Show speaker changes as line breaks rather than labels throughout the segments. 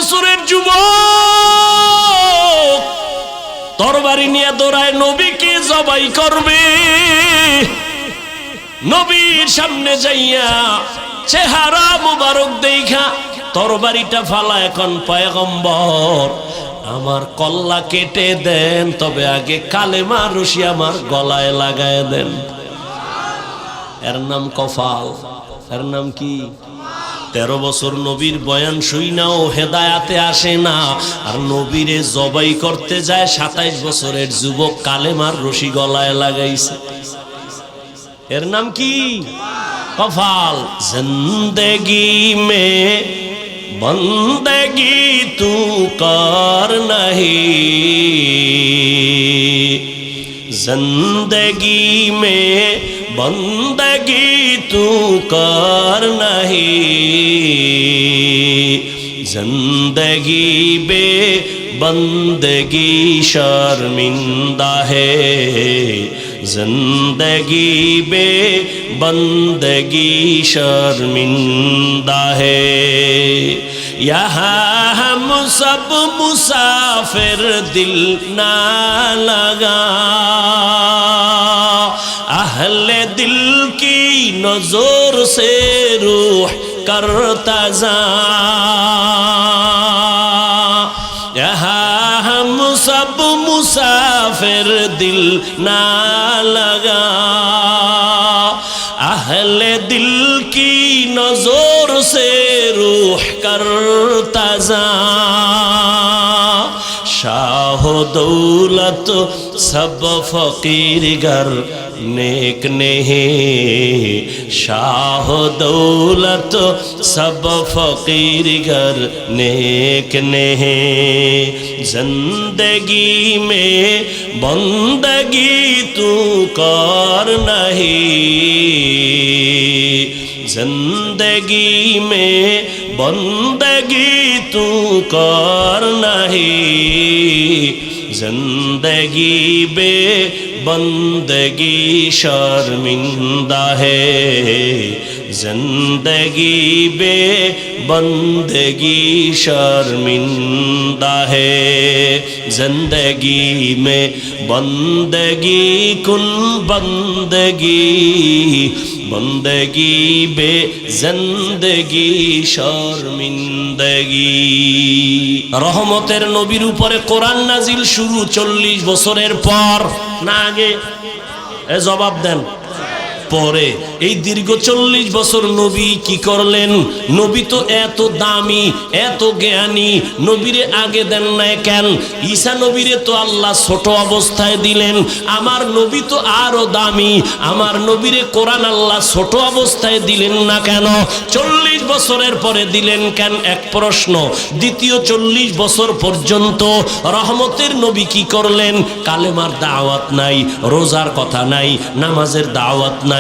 বছরের যুবক তরবারি নিয়ে দৌড়ায় নবীকে জবাই করবে। নবীর সামনে যাইয়া চেহারা মুবারক দেখা তরবারিটা ফালা, এখন পয়গম্বর আমার কল্লা কেটে দেন, তবে আগে কালেমা রশি আমার গলায় লাগায় দেন। এর নাম কফাল। এর নাম কি? 13 বছর নবীর বয়ান শুই নাও হেদায়াতে আসে না, আর নবীরে জবাই করতে যায় 27 বছরের যুবক কালেমার রশি গলায় লাগাইছে। এর নাম কি? কফাল। জিন্দেগি মে বন্দেগি তু কর নাহি, জিন্দেগি মে বন্দেগি তু কর নাহি, জিন্দেগি বে বন্দেগি শर्मिंदा है, जिंदगी बे बंदगी शर्मिंदा है। यहाँ हम सब मुसाफिर दिल ना लगा, अहले दिल की नजर से रूह करता जा, यहाँ हम सब मुसाफिर दिल ना लगा, अहले दिल की नजर से रूह करता जा, शाह दौलत सब फकीर गर नेक नहीं, शाह दौलत सब फकीर घर नेक नहीं, जिंदगी में बंदगी तू कर नहीं, जिंदगी में बंदगी तू कर नहीं, जिंदगी बे बंदगी शर्मिंदा है, जिंदगी बे बंदगी शर्मिंदा है, जिंदगी में बंदगी कुन बंदगी, बंदगी बे जिंदगी शर्मिंदगी। रहमतेर नबीर उपरे कुरान नाजिल शुरू 40 বছরের পর না আগে? এ জবাব দেন। পরে এই দীর্ঘ 40 বছর নবী কি করলেন? নবী তো এত দামি, এত জ্ঞানী, নবীরে আগে দেন না কেন? ঈসা নবীরে তো আল্লাহ ছোট অবস্থায় দিলেন, আমার নবী তো আরো দামি, আমার নবীরে কোরআন আল্লাহ ছোট অবস্থায় দিলেন না কেন? 40 বছরের পরে দিলেন কেন? এক প্রশ্ন। দ্বিতীয় 40 বছর পর্যন্ত রহমতের নবী কি করলেন? কালেমার দাওয়াত নাই, রোজার কথা নাই, নামাজের দাওয়াত নাই।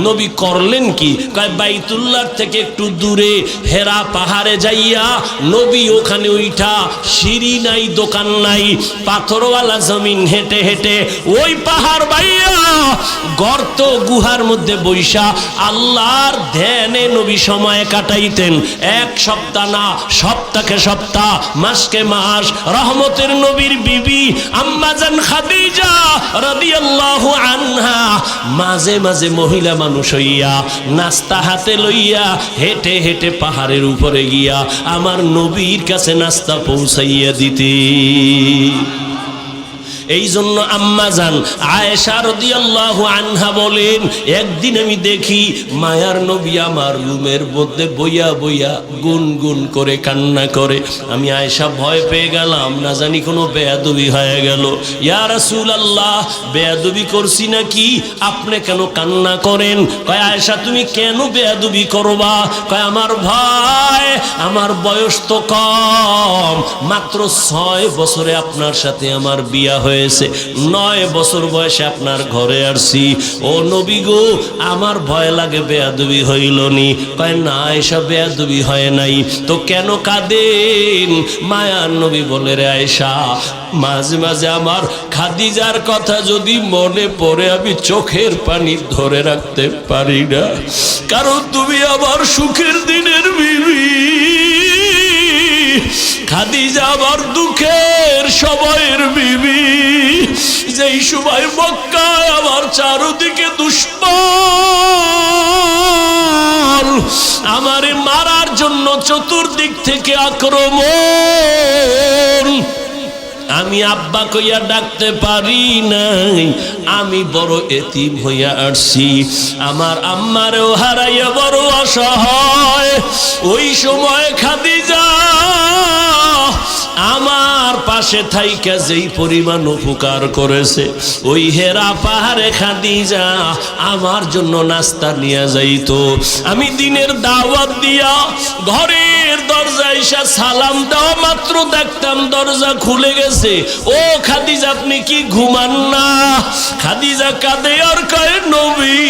নবী করলেন কি? কয় বাইতুল্লাহ থেকে একটু দূরে হেরা পাহাড়ে যাইয়া নবী ওখানে উঠা, সিঁড়ি নাই, দোকান নাই, পাথরওয়ালা জমিন হেঁটে হেঁটে ওই পাহাড় বাইয়া গর্ত গুহার মধ্যে বৈশা আল্লাহর ধ্যানে নবী সময় কাটাইতেন। এক সপ্তাহ না, সপ্তাহকে সপ্তাহ, মাসকে মাস। রহমতের নবীর বিবি আম্মা জান খাদিজা রাদিয়াল্লাহু আনহা মাঝে মাঝে মহিলা মানুষ হইয়া নাস্তা হাতে লইয়া হেঁটে হেঁটে পাহাড়ের উপরে গিয়া আমার নবীর কাছে নাস্তা পৌঁছাইয়া দিতে। এই জন্য আম্মা জান আয়েশা রাদিয়াল্লাহু আনহা বলেন, একদিন আমি দেখি মায়ার নবী আমার রুমের মধ্যে বইয়া বইয়া গুনগুন করে কান্না করে। আমি আয়েশা ভয় পেয়ে গেলাম, না জানি কোনো বেয়াদবি হয়ে গেল। ইয়া রাসূলুল্লাহ, বেয়াদবি করছি নাকি? আপনি কেন কান্না করেন? কয় আয়েশা তুমি কেন বেয়াদবি করবা? কয় আমার ভাই, আমার বয়স তো কম, মাত্র 6 বছরে আপনার সাথে আমার বিয়া হয়েছে, 9 বছর বয়সে আপনার ঘরে আসছি। ও নবী গো, আমার ভয় লাগে বেয়াদবি হইল নি? কয় না আয়েশা, বেয়াদবি হয় নাই। তো কেন কাঁদেন? মায়ার নবী বলে, রে আয়েশা, মাঝে মাঝে আমার খাদিজার কথা যদি মনে পড়ে আমি চোখের পানি ধরে রাখতে পারি না, কারণ তুমি আমার সুখের দিনের বিবি। খাদিজা আমার দুঃখের সময়ের বিবি, যেই সময় মক্কায় আমার চারদিকে দুশমন আমারে মারার জন্য চতুর্দিক থেকে আক্রমণ, আমি আব্বা কইয়া ডাকতে পারি নাই, আমি বড় এতিম হইয়া আসছি, আমার আম্মারেও হারাইয়া বড় অসহায়। ওই সময় খাদিজা আমার পাশে থাইকা যেই পরিমাণ উপকার করেছে, ওই হেরা পাহাড়ে খাদিজা আমার জন্য নাস্তা নিয়ে যাইতো। আমি দিনের দাওয়াত দিয়া ঘরের দরজায় এসে সালাম দেওয়া মাত্র দেখতাম দরজা খুলে গেছে। ও খাদিজা, আপনি কি ঘুমান না? খাদিজা কাঁদে আর কয়, নবী,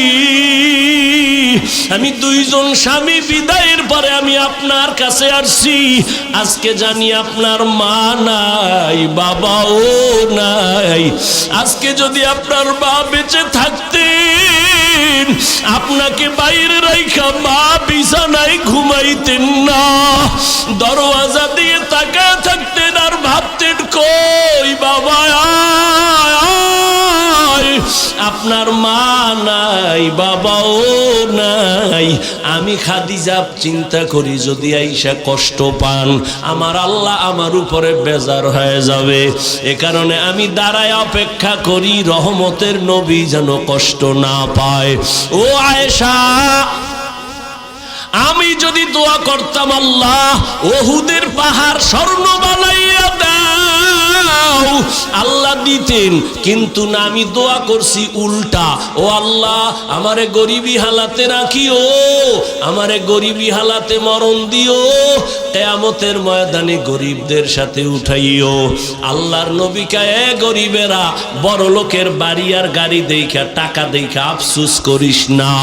আমি দুইজন স্বামী বিদায়ের পরে আমি আপনার কাছে আসছি। আজকে জানি আপনার মা নাই, বাবাও নাই। আজকে যদি আপনার মা বেঁচে থাকতেন, আপনাকে বাইরে রাইখা মা বিছানায় ঘুমাইতেন না, দরওয়াজা দিয়ে তাকায় থাকতেন আর ভাবতেন, কই বাবা আপনার মা নাই, বাবাও নাই। আমি খাদিজা চিন্তা করি, যদি আইসা কষ্ট পান, আমার আল্লাহ আমার উপরে বেজার হয়ে যাবে। এ কারণে আমি দাঁড়ায় অপেক্ষা করি রহমতের নবী যেন কষ্ট না পায়। ও আয়েশা, আমি যদি দোয়া করতাম, আল্লাহ ওহুদের পাহাড় স্বর্ণ বানাইয়া দাও, আল্লাহ দিতেন, কিন্তু না, আমি দোয়া করছি উল্টা। ও আল্লাহ, আমারে গরিবী হালাতে রাখিও, আমারে গরিবী হালাতে মরণ দিও, কিয়ামতের ময়দানে গরিবদের সাথে উঠাইও। আল্লাহর নবী কয়, গরিবেরা, বড় লোকের বাড়ি আর গাড়ি দেখা, টাকা দেখা আফসোস করিস না,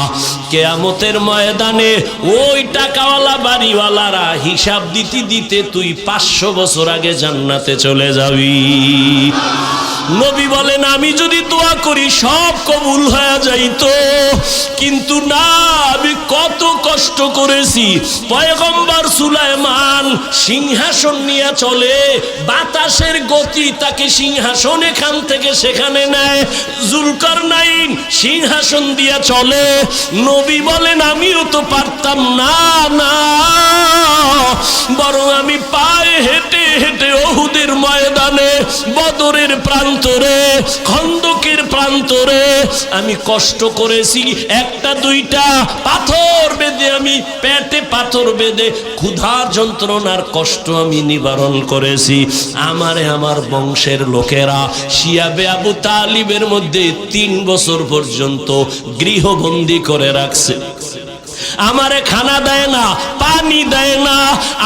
কিয়ামতের ময়দানে ওই টাকাওয়ালা বাড়িওয়ালারা হিসাব দিতে দিতে তুই 500 বছর আগে জান্নাতে চলে যাবি। নবী বলেন, আমি যদি দোয়া করি সব কবুল হয়ে যাইতো, কিন্তু না, আমি কত কষ্ট করেছি। পয়গম্বর সুলাইমান সিংহাসন নিয়ে চলে, বাতাসের গতি তাকে সিংহাসন এখান থেকে সেখানে নেয়। জুলকারনাইন সিংহাসন দিয়ে চলে। নবী বলেন, আমিও তো পারতাম না, না, বরং আমি পায়ে হেঁটে হেঁটে ওহুদের ময়দানে, বদরের প্রান্তরে, খন্দকের প্রান্তরে আমি কষ্ট করেছি। একটা দুইটা পাথর বেঁধে, আমি পেটে পাথর বেঁধে ক্ষুধার যন্ত্রণার কষ্ট আমি নিবারণ করেছি। আমারে আমার বংশের লোকেরা শিয়াবে আবু তালিবের মধ্যে 3 বছর পর্যন্ত গৃহবন্দী করে রাখছে। আমারে খানা দেয় না, পানি দেয় না।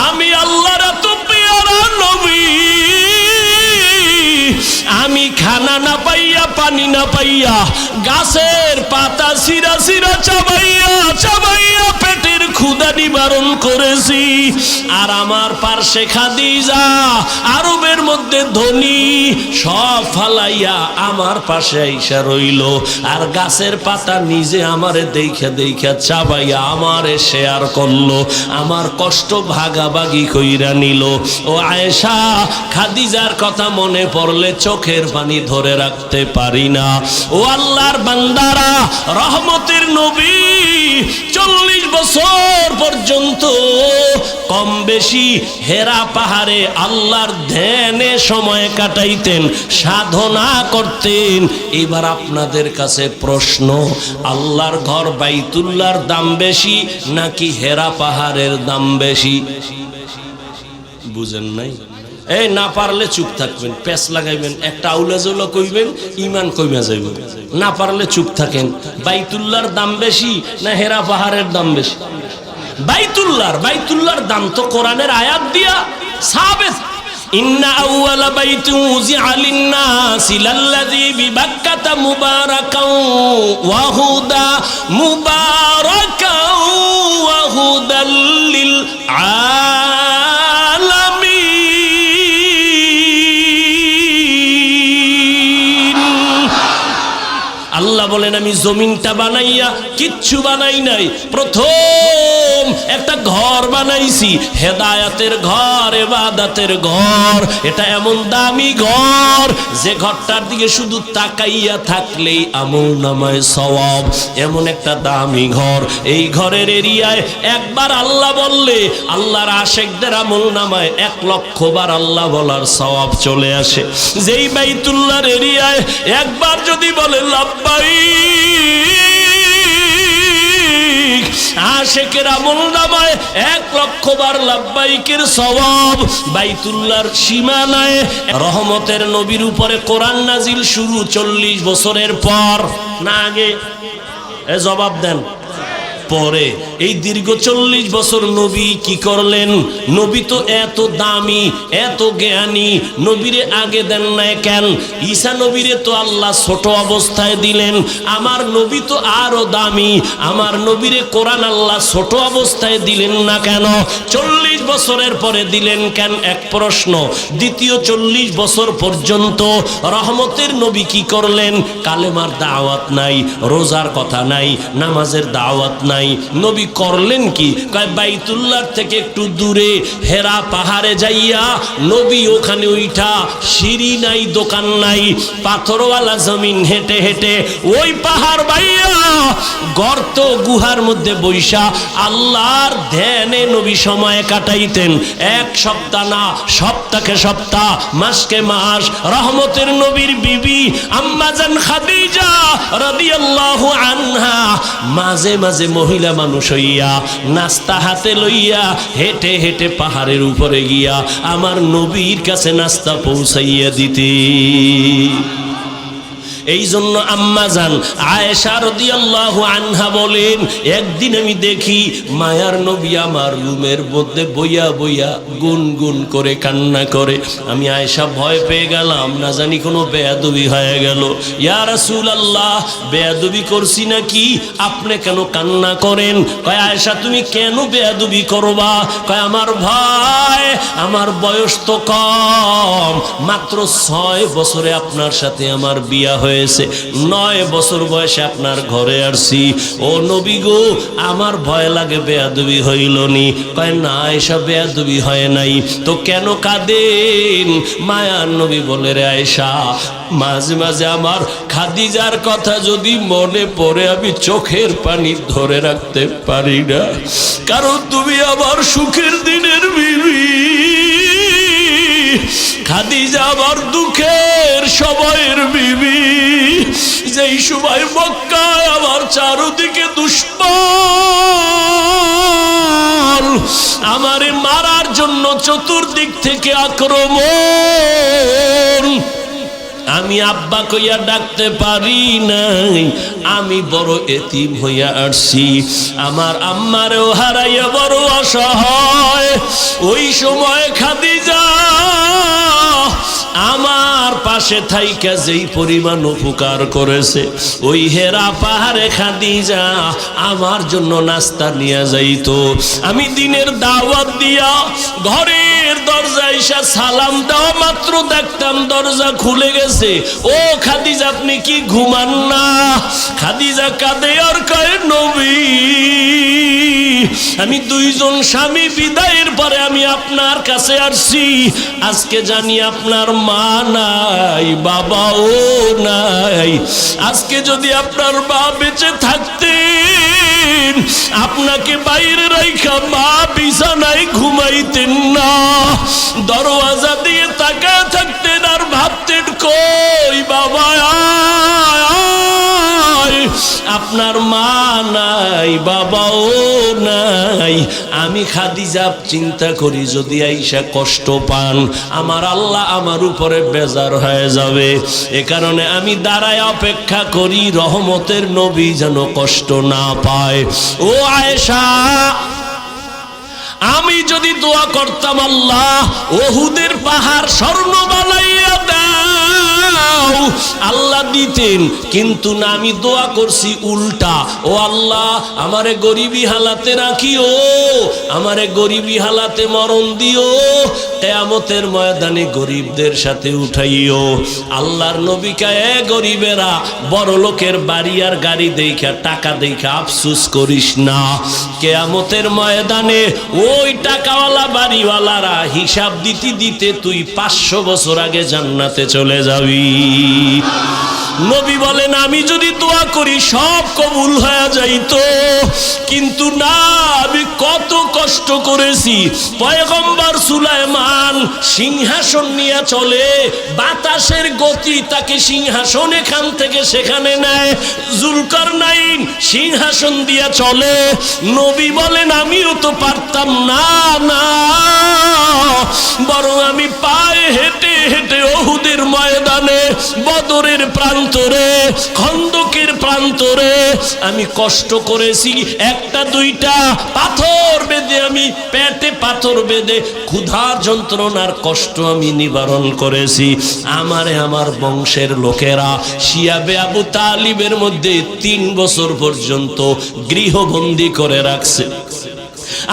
আমি আল্লাহর এত পেয়ারা নবী, আমি খানা না পাইয়া, পানি না পাইয়া, গাছের পাতা সিরা সিরা চাবাইয়া চাবাইয়া পেটের ক্ষুধা নিবারণ করেছি। আর আমার পার্শ্বে খাদিজা, আরবের মধ্যে ধনী, সব ফালাইয়া আমার পাশে আইসা রইল। আর গাছের পাতা নিজে আমারে দেখা দেখা চাবাইয়া আমারে শেয়ার করলো, আমার কষ্ট ভাগাভাগি কইরা নিল। ও আয়েশা, খাদিজার কথা মনে পড়লে চোখের পানি ধরে রাখতে পারি না। ও আল্লাহর বান্দারা, রহমতের নবী 40 বছর পর্যন্ত কম বেশি হেরা পাহাড়ে আল্লাহর ধ্যানে সময় কাটাইতেন, সাধনা করতেন। এবার আপনাদের কাছে প্রশ্ন, আল্লাহর ঘর বাইতুল্লাহর দাম বেশি নাকি হেরা পাহাড়ের দাম বেশি? বুঝেন নাই? এই না পারলে চুপ থাকবেন, পেঁচ লাগাইবেন, একটা আউলা জৌলা কইবেন, ইমান কইমা যাইব। না পারলে চুপ থাকেন। বাইতুল্লাহর দাম বেশি না হেরা পাহাড়ের দাম বেশি? বাইতুল্লাহর দাম তো কোরআনের আয়াত দিয়া সাবেত। ইন্না আউয়ালা বাইতুন উযিআ লিন-নাসি লাল্লাযী বিবাক্কাতা মুবারাকাও ওয়া হুদা মুবারাকাও ওয়া হুদাল লিল আল্লাহ বলেন, আমি জমিনটা বানাইয়া কিচ্ছু বানাই নাই। প্রথম একটা ঘর বানাইছি, হেদায়েতের ঘর, ইবাদতের ঘর। এটা এমন দামি ঘর যে ঘরটার দিকে শুধু তাকাইয়া থাকলেই আমলনামায় সওয়াব। এমন একটা দামি ঘর। এই ঘরের এরিয়ায় একবার আল্লাহ বললে আল্লাহর আশিকদের আমলনামায় 1,00,000 বার আল্লাহ বলার সওয়াব চলে আসে। যেই বাইতুল্লাহর এরিয়ায় একবার যদি বলে লাব্বাইক, আশিকের আমলনামায় 1,00,000 বার লাব্বাইকের সওয়াব। বাইতুল্লাহর সীমানায় রহমতের নবীর উপরে কোরআন নাজিল শুরু 40 বছরের পর, না আগে? জবাব দেন। পরে এই দীর্ঘ 40 বছর নবী কি করলেন? নবী তো এত দামি, এত জ্ঞানী, নবীরে আগে দেন নাই কেন? ঈসা নবীরে তো আল্লাহ ছোট অবস্থায় দিলেন, আমার নবী তো আরো দামি, আমার নবীরে কোরআন আল্লাহ ছোট অবস্থায় দিলেন না কেন? 40 বছরের পরে দিলেন কেন? এক প্রশ্ন। দ্বিতীয় 40 বছর পর্যন্ত রহমতের নবী কি করলেন? কালেমার দাওয়াত নাই, রোজার কথা নাই, নামাজের দাওয়াত নাই। নবী করলেন কি? কয় বাইতুল্লাহ থেকে একটু দূরে হেরা পাহাড়ে যাইয়া নবী ওখানে উঠা, সিঁড়ি নাই, দোকান নাই, পাথরওয়ালা জমিন হেঁটে হেঁটে ওই পাহাড় বাইয়া গর্ত গুহার মধ্যে বৈশা আল্লাহর ধ্যানে নবী সময় কাটাইতেন। 1 সপ্তাহ না, সপ্তাহকে সপ্তাহ, মাসকে মাস। রহমতের নবীর বিবি আম্মা জান খাদিজা রাদিয়াল্লাহু আনহা মাঝে মাঝে মহিলা মানুষ হইয়া নাস্তা হাতে লইয়া হেঁটে হেঁটে পাহাড়ের উপরে গিয়া আমার নবীর কাছে নাস্তা পৌঁছাইয়া দিতে। এই জন্য আম্মা জান আয়েশা রাদিয়াল্লাহু আনহা বলেন, একদিন আমি দেখি মায়ার নবী আমার রুমের মধ্যে বইয়া বইয়া গুনগুন করে কান্না করে। আমি আয়েশা ভয় পেয়ে গেলাম, না জানি কোনো বেয়াদবি হয়ে গেল। ইয়া রাসূলুল্লাহ, বেয়াদবি করছি নাকি? আপনি কেন কান্না করেন? কয় আয়েশা তুমি কেন বেয়াদবি করবা? কয় আমার ভয়, আমার বয়স তো কম, মাত্র 6 বছরে আপনার সাথে আমার বিয়া হয়েছে, 9 বছর বয়সে আপনার ঘরে আসছি। ও নবী গো, আমার ভয় লাগে বেয়াদবি হইল নি? কয় না আয়েশা, বেয়াদবি হয় নাই। তো কেন কাঁদেন? মায়ার নবী বলে, রে আয়েশা, মাঝে মাঝে আমার খাদিজার কথা যদি মনে পড়ে আমি চোখের পানি ধরে রাখতে পারি না, কারণ তুমি আমার সুখের দিনের বিবি, খাদিজা আমার দুঃখের সময়ের বিবি। যেই সময় মক্কায় আমার চারদিকে দুশমন আমারে মারার জন্য চতুর্দিক থেকে আক্রমণ, আমি আব্বা কইয়া ডাকতে পারি নাই, আমি বড় এতিম হইয়া আসছি, আমার আম্মারেও হারাইয়া বড় অসহায়। ওই সময় খাদিজা আমার পাশে থাইকা যেই পরিমাণ উপকার করেছে, ওই হেরা পাহাড়ে খাদিজা আমার জন্য নাস্তা নিয়ে যাইতো। আমি দিনের দাওয়াত দিয়া ঘরের দরজায় এসে সালাম দেওয়া মাত্র দেখতাম দরজা খুলে গেছে। ও খাদিজা, আপনি কি ঘুমান না? খাদিজা কাঁদে আর কয়, নবী, আমি 2 জন স্বামী বিদায়ের পরে আমি আপনার কাছে আসছি। আজকে জানি আপনার মা নাই, বাবাও নাই। আজকে যদি আপনার মা বেঁচে থাকতেন, আপনাকে বাইরে রাইখা মা বিছানায় ঘুমাইতেন না, দরওয়াজা দিয়ে তাকায় থাকতেন আর ভাবতেন, কই বাবা আপনার মা নাই, বাবাও নাই। আমি খাদিজা চিন্তা করি, যদি আইসা কষ্ট পান, আমার আল্লাহ আমার উপরে বেজার হয়ে যাবে। এ কারণে আমি দাঁড়ায় অপেক্ষা করি রহমতের নবী যেন কষ্ট না পায়। ও আয়েশা, আমি যদি দোয়া করতাম আল্লাহ উহুদের পাহাড় স্বর্ণ বানাইয়া দেন, দাও, আল্লাহ দিতেন। কিন্তু না, আমি দোয়া করছি উল্টা, ও আল্লাহ আমারে গরিবী হালাতে রাখিও, আমারে গরিবী হালাতে মরণ দিও, কিয়ামতের ময়দানে গরিবদের সাথে উঠাইও। আল্লাহর নবী কয়, এ গরিবেরা, বড় লোকের বাড়ি আর গাড়ি দেখা, টাকা দেখা আফসোস করিস না। কিয়ামতের ময়দানে ওই টাকাওয়ালা বাড়িওয়ালারা হিসাব দিতে দিতে তুই 500 বছর আগে জান্নাতে চলে যাবি। নবী বলেন, আমি যদি দোয়া করি সব কবুল হয়ে যাইতো, কিন্তু না, আমি কত কষ্ট করেছি। পয়গম্বর সুলাইমান সিংহাসন নিয়ে চলে, বাতাসের গতি তাকে সিংহাসন এখান থেকে সেখানে নেয়। জুলকারনাইন সিংহাসন দিয়ে চলে। নবী বলেন, আমিও তো পারতাম না, না, বরং আমি পায়ে হেঁটে হেঁটে ওহুদের ময়দানে, বদরের প্রান্তরে, খন্দকের প্রান্তরে আমি কষ্ট করেছি। একটা দুইটা পাথর বেঁধে, আমি পেটে পাথর বেঁধে ক্ষুধার যন্ত্রণার কষ্ট আমি নিবারণ করেছি। আমারে আমার বংশের লোকেরা শিয়াবে আবু তালিবের মধ্যে 3 বছর পর্যন্ত গৃহবন্দী করে রাখছে।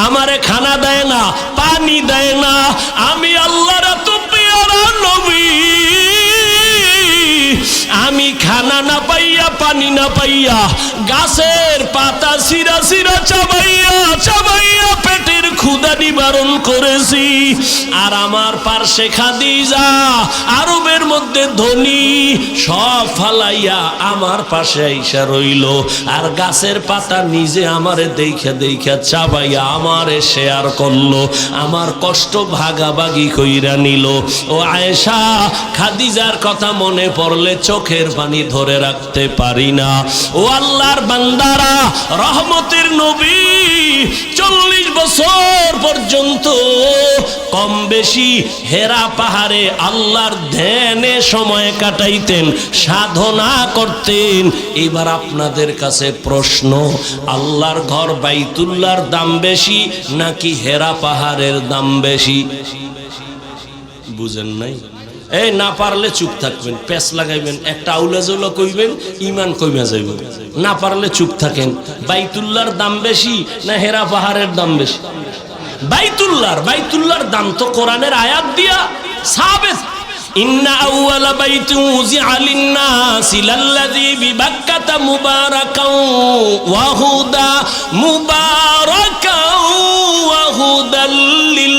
আমারে খানা দেয় না, পানি দেয় না। আমি আল্লাহর এত পেয়ারা নবী, আমি খানা না পাইয়া, পানি না পাইয়া, গাছের পাতা সিরা সিরা চাবাইয়া চাবাইয়া পেটের ক্ষুধা নিবারণ করেছি। আর আমার পার্শ্বে খাদিজা, আরবের মধ্যে ধনী, সব ফালাইয়া আমার পাশে আইসা রইল। আর গাছের পাতা নিজে আমারে দেখা দেখা চাবাইয়া আমারে শেয়ার করলো, আমার কষ্ট ভাগাভাগি কইরা নিল। ও আয়েশা, খাদিজার কথা মনে পড়লে চোখের পানি ধরে রাখতে পারি না। ও আল্লাহর বান্দারা, রহমতের নবী 40 বছর পর্যন্ত কম বেশি হেরা পাহাড়ে আল্লাহর ধ্যানে সময় কাটাইতেন, সাধনা করতেন। এবার আপনাদের কাছে প্রশ্ন, আল্লাহর ঘর বাইতুল্লাহর দাম বেশি নাকি হেরা পাহাড়ের দাম বেশি? বুঝেন নাই? এই না পারলে চুপ থাকবেন, পেছ লাগাইবেন, একটা আউলা জৌলা কইবেন, ইমান কইমা যাইব। না পারলে চুপ থাকেন। বাইতুল্লাহর দাম বেশি না হেরা পাহাড়ের দাম বেশি? বাইতুল্লাহর দাম তো কোরআনের আয়াত দিয়া সাবিত। ইন্না আউওয়ালা বাইতিন উযিআ লিন-নাসি লাল্লাযী বিবাক্কাতা মুবারাকাও ওয়া হুদা, মুবারাকাও ওয়া হুদাল লিল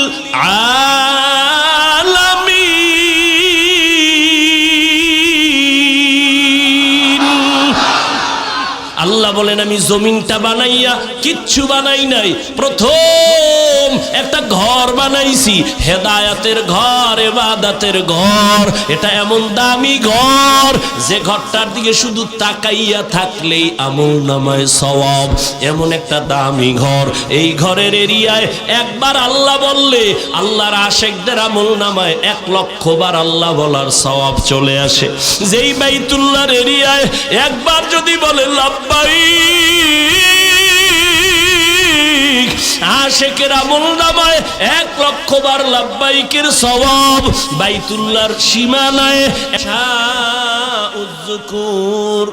আল্লাহ বলেন, আমি জমিনটা বানাইয়া কিচ্ছু বানাই নাই, প্রথম একটা ঘর বানাইছি, হেদায়াতের ঘর, ইবাদতের ঘর। এটা এমন দামি ঘর যে ঘরটার দিকে শুধু তাকাইয়া থাকলেই আমলনামায় সওয়াব। এমন একটা দামি ঘর। এই ঘরের এরিয়ায় একবার আল্লাহ বললে আল্লাহর আশিকদের আমলনামায় 1 লক্ষ বার আল্লাহ বলার সওয়াব চলে আসে। যেই বাইতুল্লাহর এরিয়ায় একবার যদি বলে লাব্বাইক, আশিকের আমলনামায় 1 লক্ষ বার লাব্বাইকের সওয়াব। বাইতুল্লাহর সীমানায় শাউযযুকুর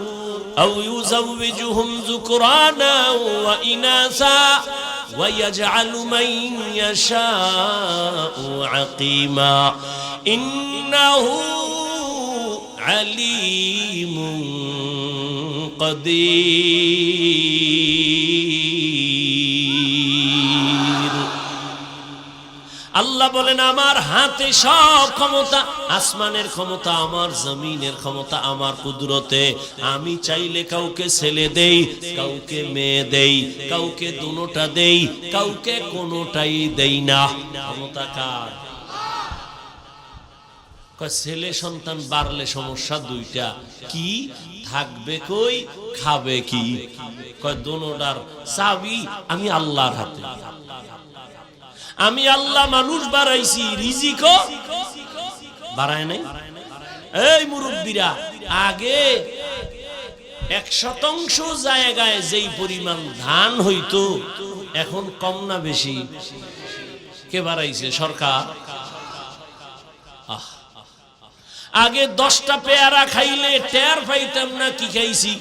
আও ইউযাওবিজুহুম যুকরানা ওয়া ইনাসা ওয়া ইয়াজআলু মান ইয়াশাউ আকিমা ইন্নাহু আলীমুন কদির। আল্লাহ বলেন, আমার হাতে সব ক্ষমতা, আসমানের ক্ষমতা আমার, জমিনের ক্ষমতা আমার কুদরতে। আমি চাইলে কাউকে ছেলে দেই, কাউকে মেয়ে দেই, কাউকে দুটোটা দেই, কাউকে কোনোটাই দেই না। ক্ষমতা কার? ছেলে সন্তান বাড়লে সমস্যা 2টা, কি থাকবে কই, খাবে কি? দুটোটার চাবি আমি আল্লাহর হাতে। আমি আল্লাহ মানুষ বাড়াইছি, রিজিকও বাড়ায় নাই। এই মুরব্বীরা, আগে 1% জায়গায় যেই পরিমাণ ধান হইতো এখন কম না বেশি? কে বাড়াইছে? সরকার। আগে 10টা পেয়ারা খাইলে টের পাইতাম না কি খাইছি।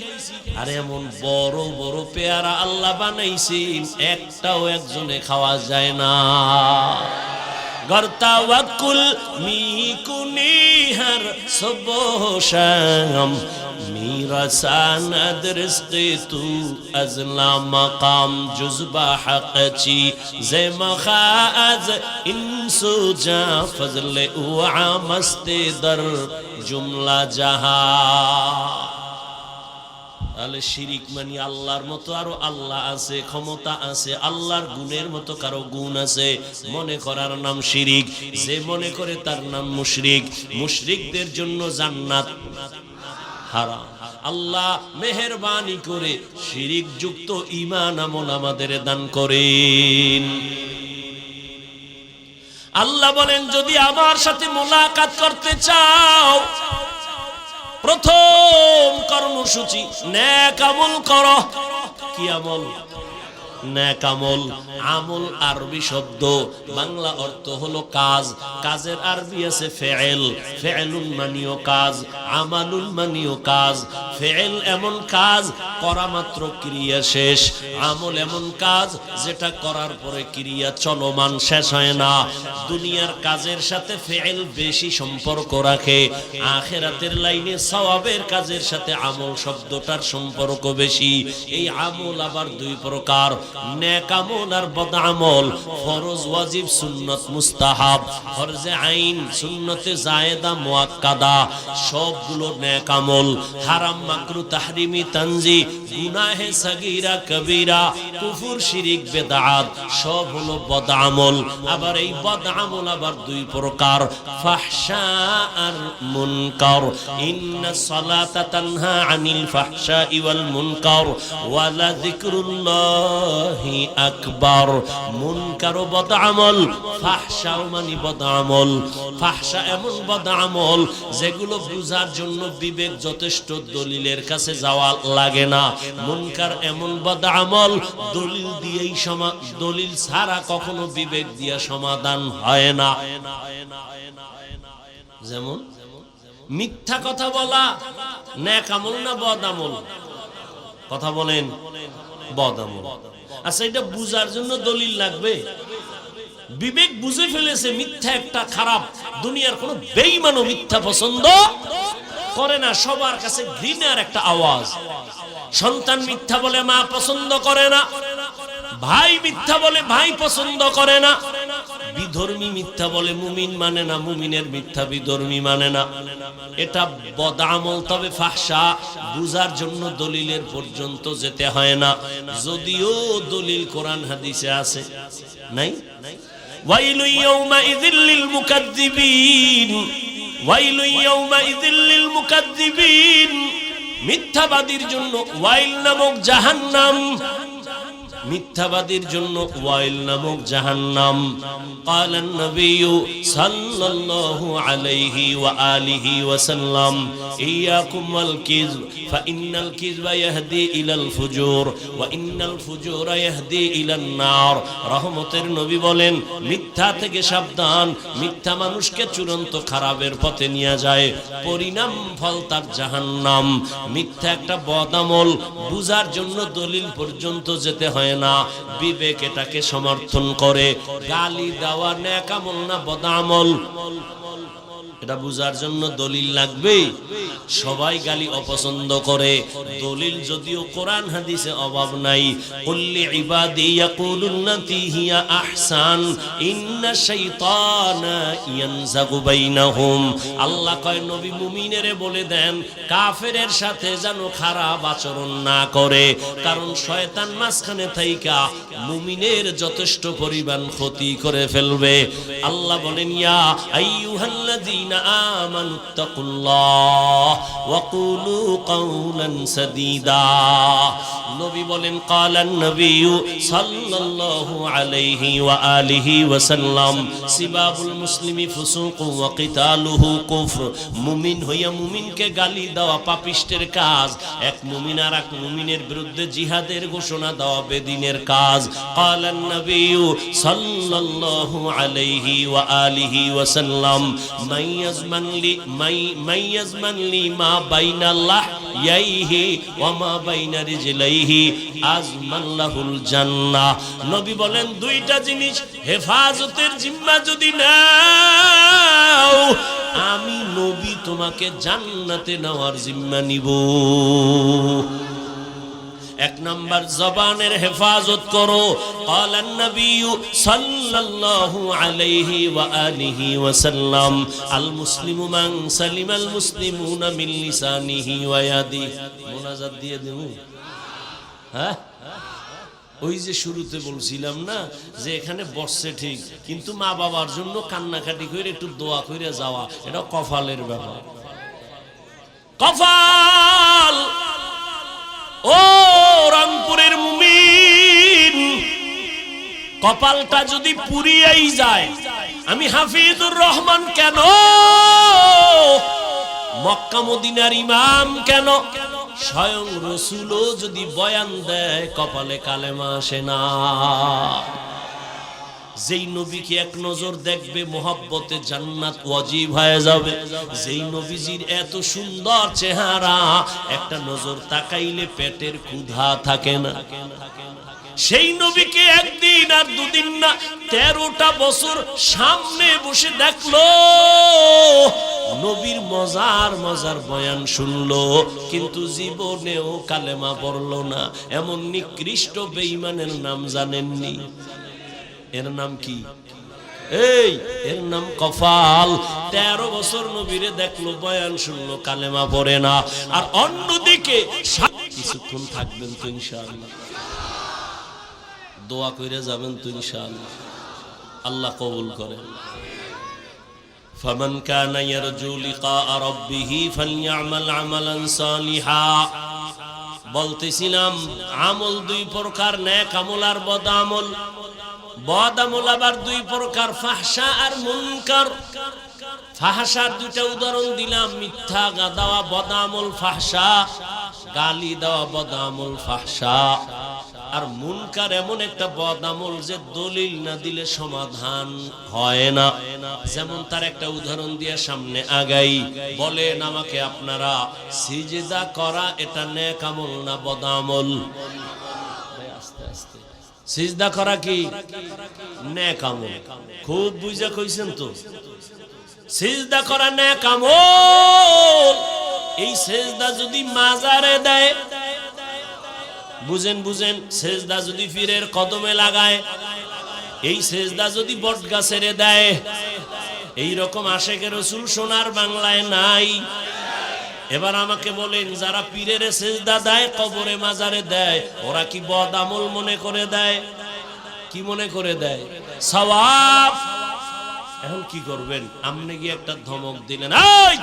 আর এমন বড় বড় পেয়ারা আল্লাহ বানাইছেন, একটাও একজনে খাওয়া যায় না। গর্তা ওয়াকুল মিকুনি হর সুবহ শাম میرا ساند رزق تو از لا مقام جزبہ حق چی زی مخاز انسو جا فضل وعامست در جملہ جہاں তাহলে শিরিক মানে আল্লাহর মতো আরো আল্লাহ আছে, ক্ষমতা আছে, আল্লাহর গুণের মতো কারো গুণ আছে, মনে করার নাম শিরিক। যে মনে করে তার নাম মুশরিক। মুশরিকদের জন্য জান্নাত হারাম। আল্লাহ মেহেরবানি করে শিরিক যুক্ত ঈমান আমল আমাদের দান করেন। আল্লাহ বলেন যদি আমার সাথে মোলাকাত করতে চাও, প্রথম কর্মসূচি নেক আমল করো। কি আমল? নেক আমল। আমল আরবি শব্দ, বাংলা অর্থ হলো কাজ। কাজের আরবি আছে ফেয়েল। ফেয়েলুন মানিও কাজ, আমালুন মানিও কাজ। ফেয়েল এমন কাজ করা মাত্র ক্রিয়া শেষ। আমল এমন কাজ যেটা করার পরে ক্রিয়া চলমান, শেষ হয় না। দুনিয়ার কাজের সাথে ফেয়েল বেশি সম্পর্ক রাখে, আখিরাতের লাইনে সওয়াবের কাজের সাথে আমল শব্দটার সম্পর্ক বেশি। এই আমল আবার দুই প্রকার, নেক আমল আর বদ আমল। ফরজ ওয়াজিব সুন্নত মুস্তাহাব, ফরজে আইন সুন্নতে জায়েদা মুআক্কাদা সবগুলো নেক আমল। হারাম মাকরু তাহরিমি তানজি, গুনাহে সাগীরা কবীরা, কুফর শিরিক বেদাত সব হলো বদ আমল। আবার এই বদ আমল আবার দুই প্রকার, ফাহশা আর মুনকার। ইন্নাস সালাতা তানহা আনিল ফাহশাই ওয়াল মুনকার ওয়া লা যিকরুল্লাহি আকবার। মুনকার ও বদ আমল, ফাহশা মানে বদ আমল। ফাহশা এমন বদ আমল যেগুলো বুঝার জন্য বিবেক যথেষ্ট, দলিলের কাছে যাওয়া লাগে না। মুনকার এমন বদ আমল দলিল দিয়েই দলিল ছাড়া কখনো বিবেক দিয়ে সমাধান হয় না। যেমন মিথ্যা কথা বলা নেক আমল না বদ আমল? কথা বলেন, বদ আমল। আচ্ছা, এটা বুঝার জন্য দলিল লাগবে? বিবেক বুঝে ফেলেছে মিথ্যা একটা খারাপ। দুনিয়ার কোন বেঈমানও মিথ্যা পছন্দ করে না, সবার কাছে ঘৃণার একটা আওয়াজ। সন্তান মিথ্যা বলে মা পছন্দ করে না, ভাই মিথ্যা বলে ভাই পছন্দ করে না, বিধর্মী মিথ্যা বলে মুমিন মানে না, মুমিনের মিথ্যা বিধর্মী মানে না। এটা বদ আমল। তবে ফাহশা বুঝার জন্য দলিলের পর্যন্ত যেতে হয় না, যদিও দলিল কোরআন হাদিসে আছে। নাই? ওয়াইলু ইয়াউমাইযিল লিল মুকাদ্দিবিন, ওয়াইলু ইয়াউমাইযিল লিল মুকাদ্দিবিন। মিথ্যাবাদীর জন্য ওয়াইল নামক জাহান্নাম, মিথ্যাবাদীর জন্য ওয়াইল নামক জাহান্নাম। قال النبي صلى الله عليه وآله وسلم إياكم والكذب فإن الكذب يهدي إلى الفجور وإن الفجور يهدي إلى النار। রহমতের নবী বলেন মিথ্যা থেকে সাবধান, মিথ্যা মানুষকে চূড়ান্ত খারাপের পথে নিয়ে যায়, পরিণাম ফল তার জাহান্নাম। মিথ্যা একটা বদ আমল, বুঝার জন্য দলিল পর্যন্ত যেতে হয় না, বিবেক এটাকে সমর্থন করে। গালি দেওয়া নেক আমল না বদ আমল? এটা বুঝার জন্য দলিল লাগবে। সবাই গালি অপছন্দ করে, দলিল যদিও কোরআন হাদিসে অভাব নাই। কুল্লি ইবাদি ইয়াকুলুন্নাতি হিয়া আহসান ইন্না শাইতানা ইয়ানজাগু বাইনাহুম। আল্লাহ কয় নবী মুমিনেরে বলে দেন কাফেরের সাথে যেন খারাপ আচরণ না করে, কারণ শয়তান মাঝখানে থাইকা মুমিনের যথেষ্ট পরিমাণ ক্ষতি করে ফেলবে। আল্লাহ বলেন ইয়া আইয়ুহাল্লাযীনা আমানুত্তাকুল্লাহ ওয়াকুলু কাওলান সাদীদা। নবী বলেন ক্বালান নবী সাল্লাল্লাহু আলাইহি ওয়া আলিহি ওয়াসাল্লাম সিবাবুল মুসলিমি ফুসুকু ওয়া কিতালুহু কুফর। মুমিন হইয়া মুমিনকে গালি দেওয়া পাপিষ্টের কাজ, এক মুমিন আর এক মুমিনের বিরুদ্ধে জিহাদের ঘোষণা দেওয়া বেদিনের কাজ। ক্বালান নবী সাল্লাল্লাহু আলাইহি ওয়া আলিহি ওয়াসাল্লাম মাইয়াজমান লি মা বাইনা লাহইহি ওয়া মা বাইনা রিজলাইহি আজমান লাহুল জান্নাহ। নবী বলেন দুইটা জিনিস হেফাজতের জিম্মা যদি নাও, আমি নবী তোমাকে জান্নাতে নেওয়ার জিম্মা নিব। এক নাম্বার জবানের হেফাজত করো। ক্বালান নবী সাল্লাল্লাহু আলাইহি ওয়া আলিহি ওয়াসাল্লাম আল মুসলিমু মান সালিমাল মুসলিমুনা মিন লিসানিহি ওয়া ইয়াদিহি। মুনাজাত দিয়ে দেব। হ্যাঁ, ওই যে শুরুতে বলছিলাম না যে এখানে বসছে ঠিক, কিন্তু মা বাবার জন্য কান্নাকাটি করে একটু দোয়া করে যাওয়া, এটা কপালের ব্যাপার। কপাল। ও রংপুরের মুমিন, কপালটা যদি পুড়িয়েই যায়, আমি হাফিজুর রহমান কেন, মক্কা মদিনার ইমাম কেন, স্বয়ং রাসূলও যদি বয়ান দেয় কপালে কালেমা আসে না। যেই নবীকে এক নজর দেখবে মোহাব্বতে জান্নাত ওয়াজিব হয়ে যাবে। যেই নবীজির এত সুন্দর চেহারা, একটা নজর তাকাইলে পেটের ক্ষুধা থাকে না। সেই নবীকে একদিন আর দুদিন না 13টা বছর সামনে বসে দেখলো, নবীর মজার মজার বয়ান শুনলো, কিন্তু জীবনেও কালেমা পড়লো না। এমন নিকৃষ্ট বেঈমানের নাম জানেননি? এর নাম কি? এর নাম কপাল। 13 বছর নবীরে দেখলো, বয়ান শুনলো, কালেমা পড়ে না। আর অন্যদিকে কিছুক্ষণ থাকবেন তো ইনশাআল্লাহ, দোয়া করে যাবেন তো ইনশাআল্লাহ, আল্লাহ কবুল করেন। ফামান কানা ইয়ারজু লিকা রাব্বিহি ফালইআমাল আমালান সালিহা। বলতেছিলাম আমল দুই প্রকার, নেক আমল আর বদ আমল। বদ আমল আবার দুই প্রকার, ফাহশা আর মুনকার। ফাহশার দুইটা উদাহরণ দিলাম, মিথ্যা দেওয়া বদ আমল ফাহশা, গালি দেওয়া বদ আমল ফাহশা। আর মুনকার এমন একটা বদ আমল যে দলিল না দিলে সমাধান হয় না। যেমন তার একটা উদাহরণ দিয়ে সামনে আগাই। বলেন আমাকে আপনারা, সিজদা করা এটা নেক আমল না বদ আমল? সিজদা করা কি নেক আমল? খুব বুঝা কইছেন তো, সিজদা করা নেক আমল। এই সিজদা যদি মাজারে দেয়, বুঝেন বুঝেন, সিজদা যদি পীরের কদমে লাগায়, এই সিজদা যদি বটগাছের দেয়, এই রকম আশেকে রাসূল সোনার বাংলায় নাই। এবার আমাকে বলেন, যারা পীরের সিজদা দেয়, কবরে মাজারে দেয়, ওরা কি বদ আমল মনে করে দেয়? কি মনে করে দেয়? সওয়াব। এখন কি করবেন? আপনি গিয়ে একটা ধমক দিলেন, এই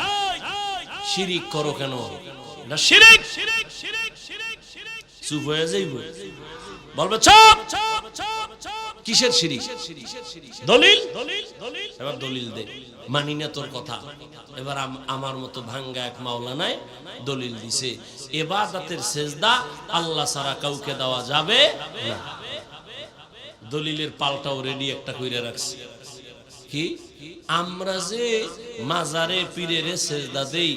শিরিক করো কেন? না শিরিক। চুপ হয়ে যাইব, বলবে চুপ। কিসের শিরিক? দলিল। এবার দলিল দে, মানি না তোর কথা। এবার আমার মতো ভাঙ্গা এক মাওলানায় দলিল দিছে, ইবাদতের সেজদা আল্লাহ ছাড়া কাউকে দেওয়া যাবে না। দলিলের পাল্টাও রেডি একটা কইরা রাখছি। কি? আমরা যে মাজারে পীরের সেজদা দেই,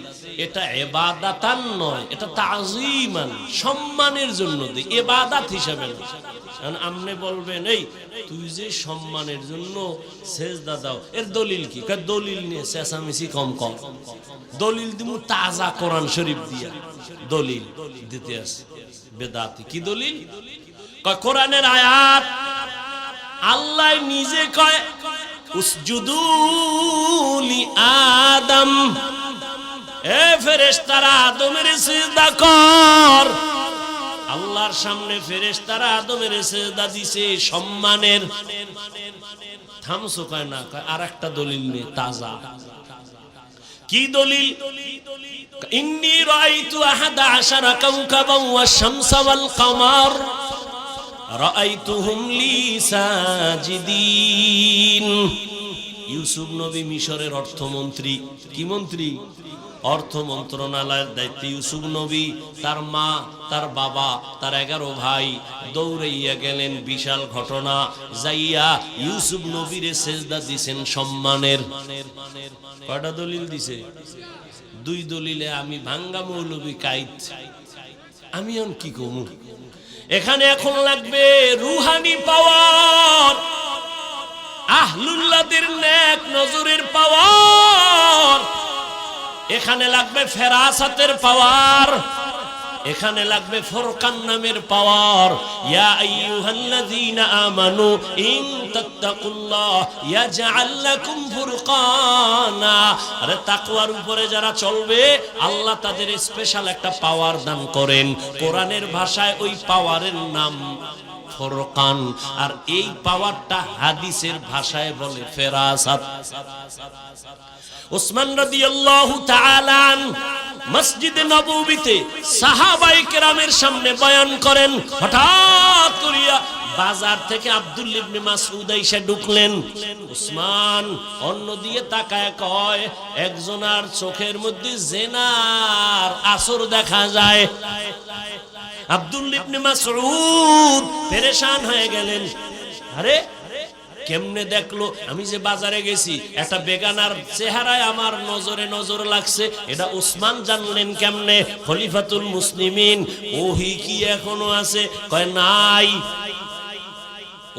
এটা ইবাদাতান নয়, এটা তাযীমান, সম্মানের জন্য দেই, ইবাদত হিসাবে না। কারণ আপনি বলবেন, এই তুই যে সম্মানের জন্য সেজদা দাও, এর দলিল কি? দলিল নিয়ে চেঁচামেচি কম কম। দলিল দিমু তাজা কোরআন শরীফ দিয়া দলিল দিতে আছে। বেদাতি। কি দলিল? কোরআনের আয়াত। আল্লাহ নিজে কয়, উসজুদু লি আদম, এ ফেরেশতারা আদমের সিজদা কর। আল্লাহর সামনে ফেরেশতারা আদমের সিজদা দিছে সম্মানের। থামসো কয় না, কয় আরেকটা দলিল নিয়ে তাজা। কি দলিল? ইন্নী রাআইতু আহাদা আশারা কাওকাবান ওয়াশ শামসা ওয়াল কামার রাআইতুহুম লি সাজিদিন। ইউসুফ নবী মিশরের অর্থমন্ত্রী। কি মন্ত্রী? অর্থ মন্ত্রণালয়ের দায়িত্বে ইউসুফ নবী, তার মা, তার বাবা, তার 11 ভাই দৌড়াইয়া গেলেন। বিশাল ঘটনা। যাইয়া ইউসুফ নবীরে সেজদা দিছেন সম্মানের। কয়টা দলিল দিছে? 2 দলিলে আমি ভাঙ্গা মৌলবী কাইত। আমি এখন কি কমু? এখানে এখন লাগবে রুহানি পাওয়ার, আহলুল্লাহদের নেক নজরের পাওয়ার। এখানে লাগবে ফেরাসাতের পাওয়ার, এখানে লাগবে ফুরকান নামের পাওয়ার। ইয়া আইয়ুহাল্লাযীনা আমানু ইন তাত্তাকুল্লাহ ইয়াজআল লাকুম ফুরকানা। আরে তাকওয়ার উপরে যারা চলবে আল্লাহ তাদের স্পেশাল একটা পাওয়ার দান করেন। কোরআনের ভাষায় ওই পাওয়ারের নাম ফুরকান, আর এই পাওয়ারটা হাদিসের ভাষায় বলে ফেরাসাত। উসমান রাদিয়াল্লাহু তাআলা মসজিদে নববীতে সাহাবায়ে কেরামের সামনে বয়ান করেন। হঠাৎ করিয়া বাজার থেকে আব্দুল্লাহ ইবনে মাসউদ এসে ঢুকলেন। উসমান অন্য দিয়ে তাকায় কয়, একজনার চোখের মধ্যে জিনার আসর দেখা যায়। আব্দুল্লাহ ইবনে মাসউদ পেরেশান হয়ে গেলেন। আরে কেমনে দেখলো? আমি যে বাজারে গেছি একটা বেগানার চেহারায় আমার নজরে নজর লাগছে, এটা উসমান জানলেন কেমনে? খলিফাতুল মুসলিমিন। ওহী কি এখনো আছে? কয় নাই,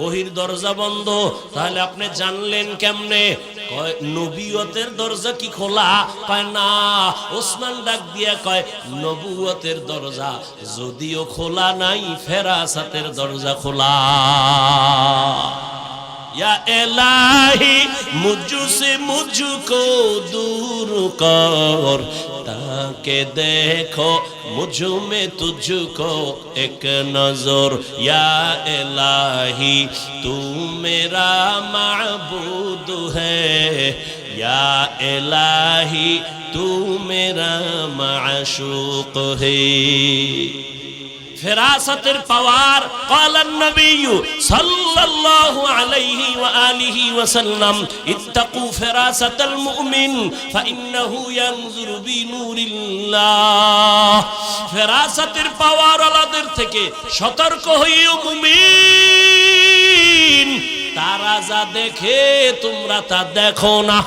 ওহির দরজা বন্ধ। তাহলে আপনি জানলেন কেমনে? কয় নবুয়তের দরজা কি খোলা? কয় না। ওসমান ডাক দিয়া কয়, নবুয়তের দরজা যদিও খোলা নাই, ফেরাসাতের দরজা খোলা। या इलाही मुझसे मुझको दूर कर, ताकि देखो मुझ में तुझको एक नजर। या इलाही तू मेरा माबूद है, या इलाही तू मेरा माशूक है। ফেরাসাতের পাওয়ার। قال النبي صلى الله عليه وآله وسلم اتقوا فراسة المؤمن فإنه ينظر بنور الله। ফেরাসাতের পাওয়ার আলাদের থেকে সতর্ক হইও মুমিন, তারা যা দেখে তোমরা তা দেখো না।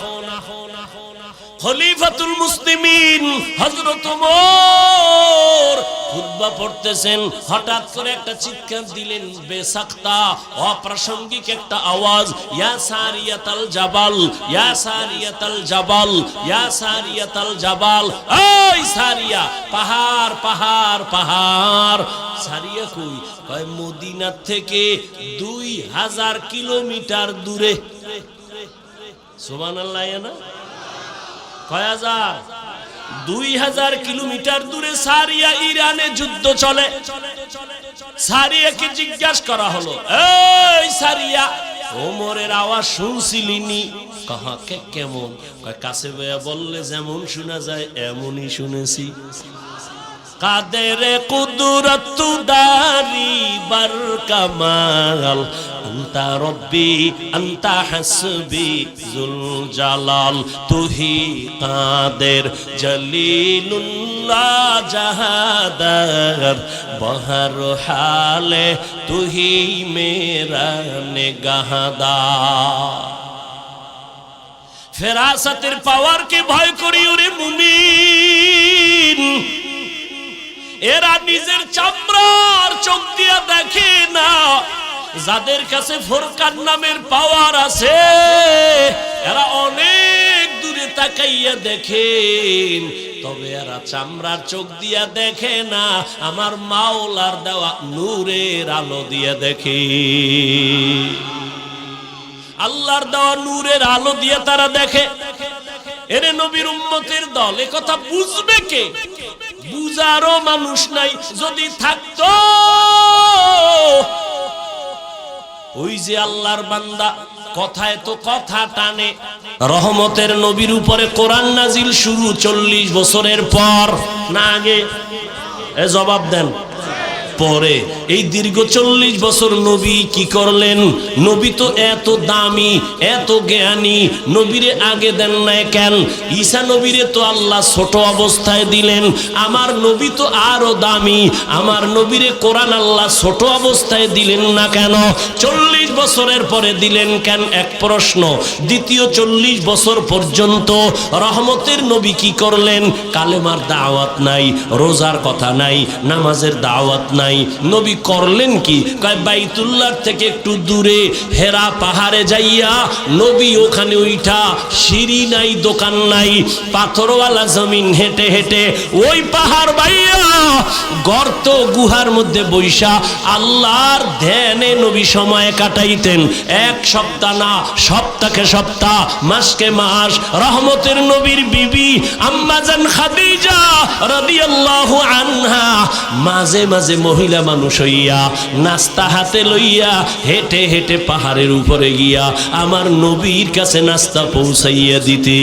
খলিফাতুল মুসলিমিন হযরত ওমর খুতবা পড়তেছেন, হঠাৎ করে একটা চিৎকার দিলেন, বেসাক্তা অপ্রাসঙ্গিক একটা আওয়াজ, ইয়া সারিয়াতাল জাবাল, ইয়া সারিয়াতাল জাবাল, ইয়া সারিয়াতাল জাবাল। ওই সারিয়া, পাহাড় পাহাড় পাহাড়। সারিয়া কই? কয় মদিনা থেকে 2000 কিলোমিটার দূরে। সুবহানাল্লাহ। না কয় হাজার? 2000 কিলোমিটার দূরে সারিয়া। ইরানে যুদ্ধ চলে। সারিয়াকে জিজ্ঞাসা করা হলো, এই সারিয়া, ওমরের আওয়াজ শুনছিলিনি? কাহাকে কেমন? কয় কাছে বয়া বললে যেমন শোনা যায় এমনই শুনেছি। কাদের কুদরত দারি বার কামাল, আনতা রব্বি আনতা হাসবি জুল জালাল। তুহি কাদের জলিলুল্লাহ জাহাদার, বহর হালে তুহি মেরা নিগাহদার। ফেরাসাতের পাওয়ারকে ভয় করি ওরে মুমিন। এরা নিজের চামড়ার চোখ দিয়া দেখে না। যাদের কাছে ফুরকান নামের পাওয়ার আছে এরা অনেক দূরে তাকাইয়া দেখেন, তবে এরা চামড়ার চোখ দিয়া দেখে না, আমার মাওলার দেওয়া নূরের আলো দিয়া দেখে। আল্লাহর দেওয়া নূরের আলো দিয়ে তারা দেখে। এরে নবীর উম্মতের দল, এ কথা বুঝবে কে? বুঝারও মানুষ নাই। যদি থাকতো, ওই যে আল্লাহর বান্দা কথায় তো কথা টানে, রহমতের নবীর উপরে কোরআন নাজিল শুরু 40 বছরের পর না আগে? জবাব দেন। পরে এই দীর্ঘ 40 বছর নবী কি করলেন? নবী তো এত দামি, এত জ্ঞানী, নবীরে আগে দেন না কেন? ঈসা নবীরে তো আল্লাহ ছোট অবস্থায় দিলেন, আমার নবী তো আরো দামি, আমার নবীরে কোরআন আল্লাহ ছোট অবস্থায় দিলেন না কেন? 40 বছরের পরে দিলেন কেন? এক প্রশ্ন। দ্বিতীয় 40 বছর পর্যন্ত রহমতের নবী কি করলেন? কালেমার দাওয়াত নাই, রোজার কথা নাই, নামাজের দাওয়াত নাই। নবী করলেন কি? কয় বাইতুল্লাহ থেকে একটু দূরে হেরা পাহাড়ে যাইয়া নবী ওখানে উঠা, সিঁড়ি নাই, দোকান নাই, পাথরওয়ালা জমিন হেঁটে হেঁটে ওই পাহাড় বাইয়া গর্ত গুহার মধ্যে বৈশা আল্লাহর ধ্যানে নবী সময় কাটাইতেন। এক সপ্তাহ না, সপ্তাহকে সপ্তাহ, মাসকে মাস। রহমতের নবীর বিবি আম্মা জান খাদিজা রাদিয়াল্লাহু আনহা মাঝে মাঝে মহিলা মানুষ হইয়া নাস্তা হাতে লইয়া হেঁটে হেঁটে পাহাড়ের উপরে গিয়া আমার নবীর কাছে নাস্তা পৌঁছাইয়া দিতে।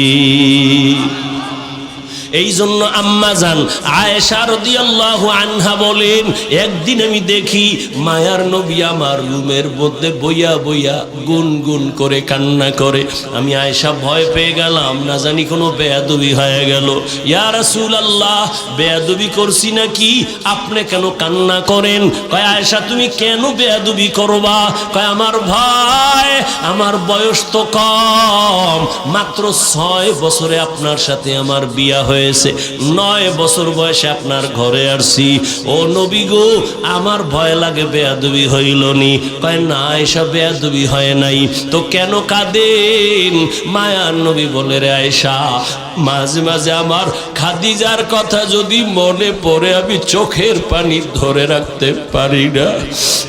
এই জন্য আম্মা জান আয়েশা রাদিয়াল্লাহু আনহা বলেন, একদিন আমি দেখি মায়ার নবী আমার রুমের মধ্যে বইয়া বইয়া গুনগুন করে কান্না করে। আমি আয়েশা ভয় পেয়ে গেলাম, না জানি কোনো বেয়াদবি হয়ে গেল। ইয়া রাসূলুল্লাহ, বেয়াদবি করছি নাকি? আপনি কেন কান্না করেন? কয় আয়েশা তুমি কেন বেয়াদবি করবা? কয় আমার ভয়, আমার বয়স তো কম, মাত্র 6 বছরে আপনার সাথে আমার বিয়া হয়ে 9 বছর বয়সে আপনার ঘরে আসছি। ও নবী গো, আমার ভয় লাগে বেয়াদবি হইল নি? কয় না আয়েশা, বেয়াদবি হয় নাই। তো কেন কাঁদেন? মায়ার নবী বলে, রে আয়েশা, মাঝে মাঝে আমার খাদিজার কথা যদি মনে পড়ে আমি চোখের পানি ধরে রাখতে পারি না,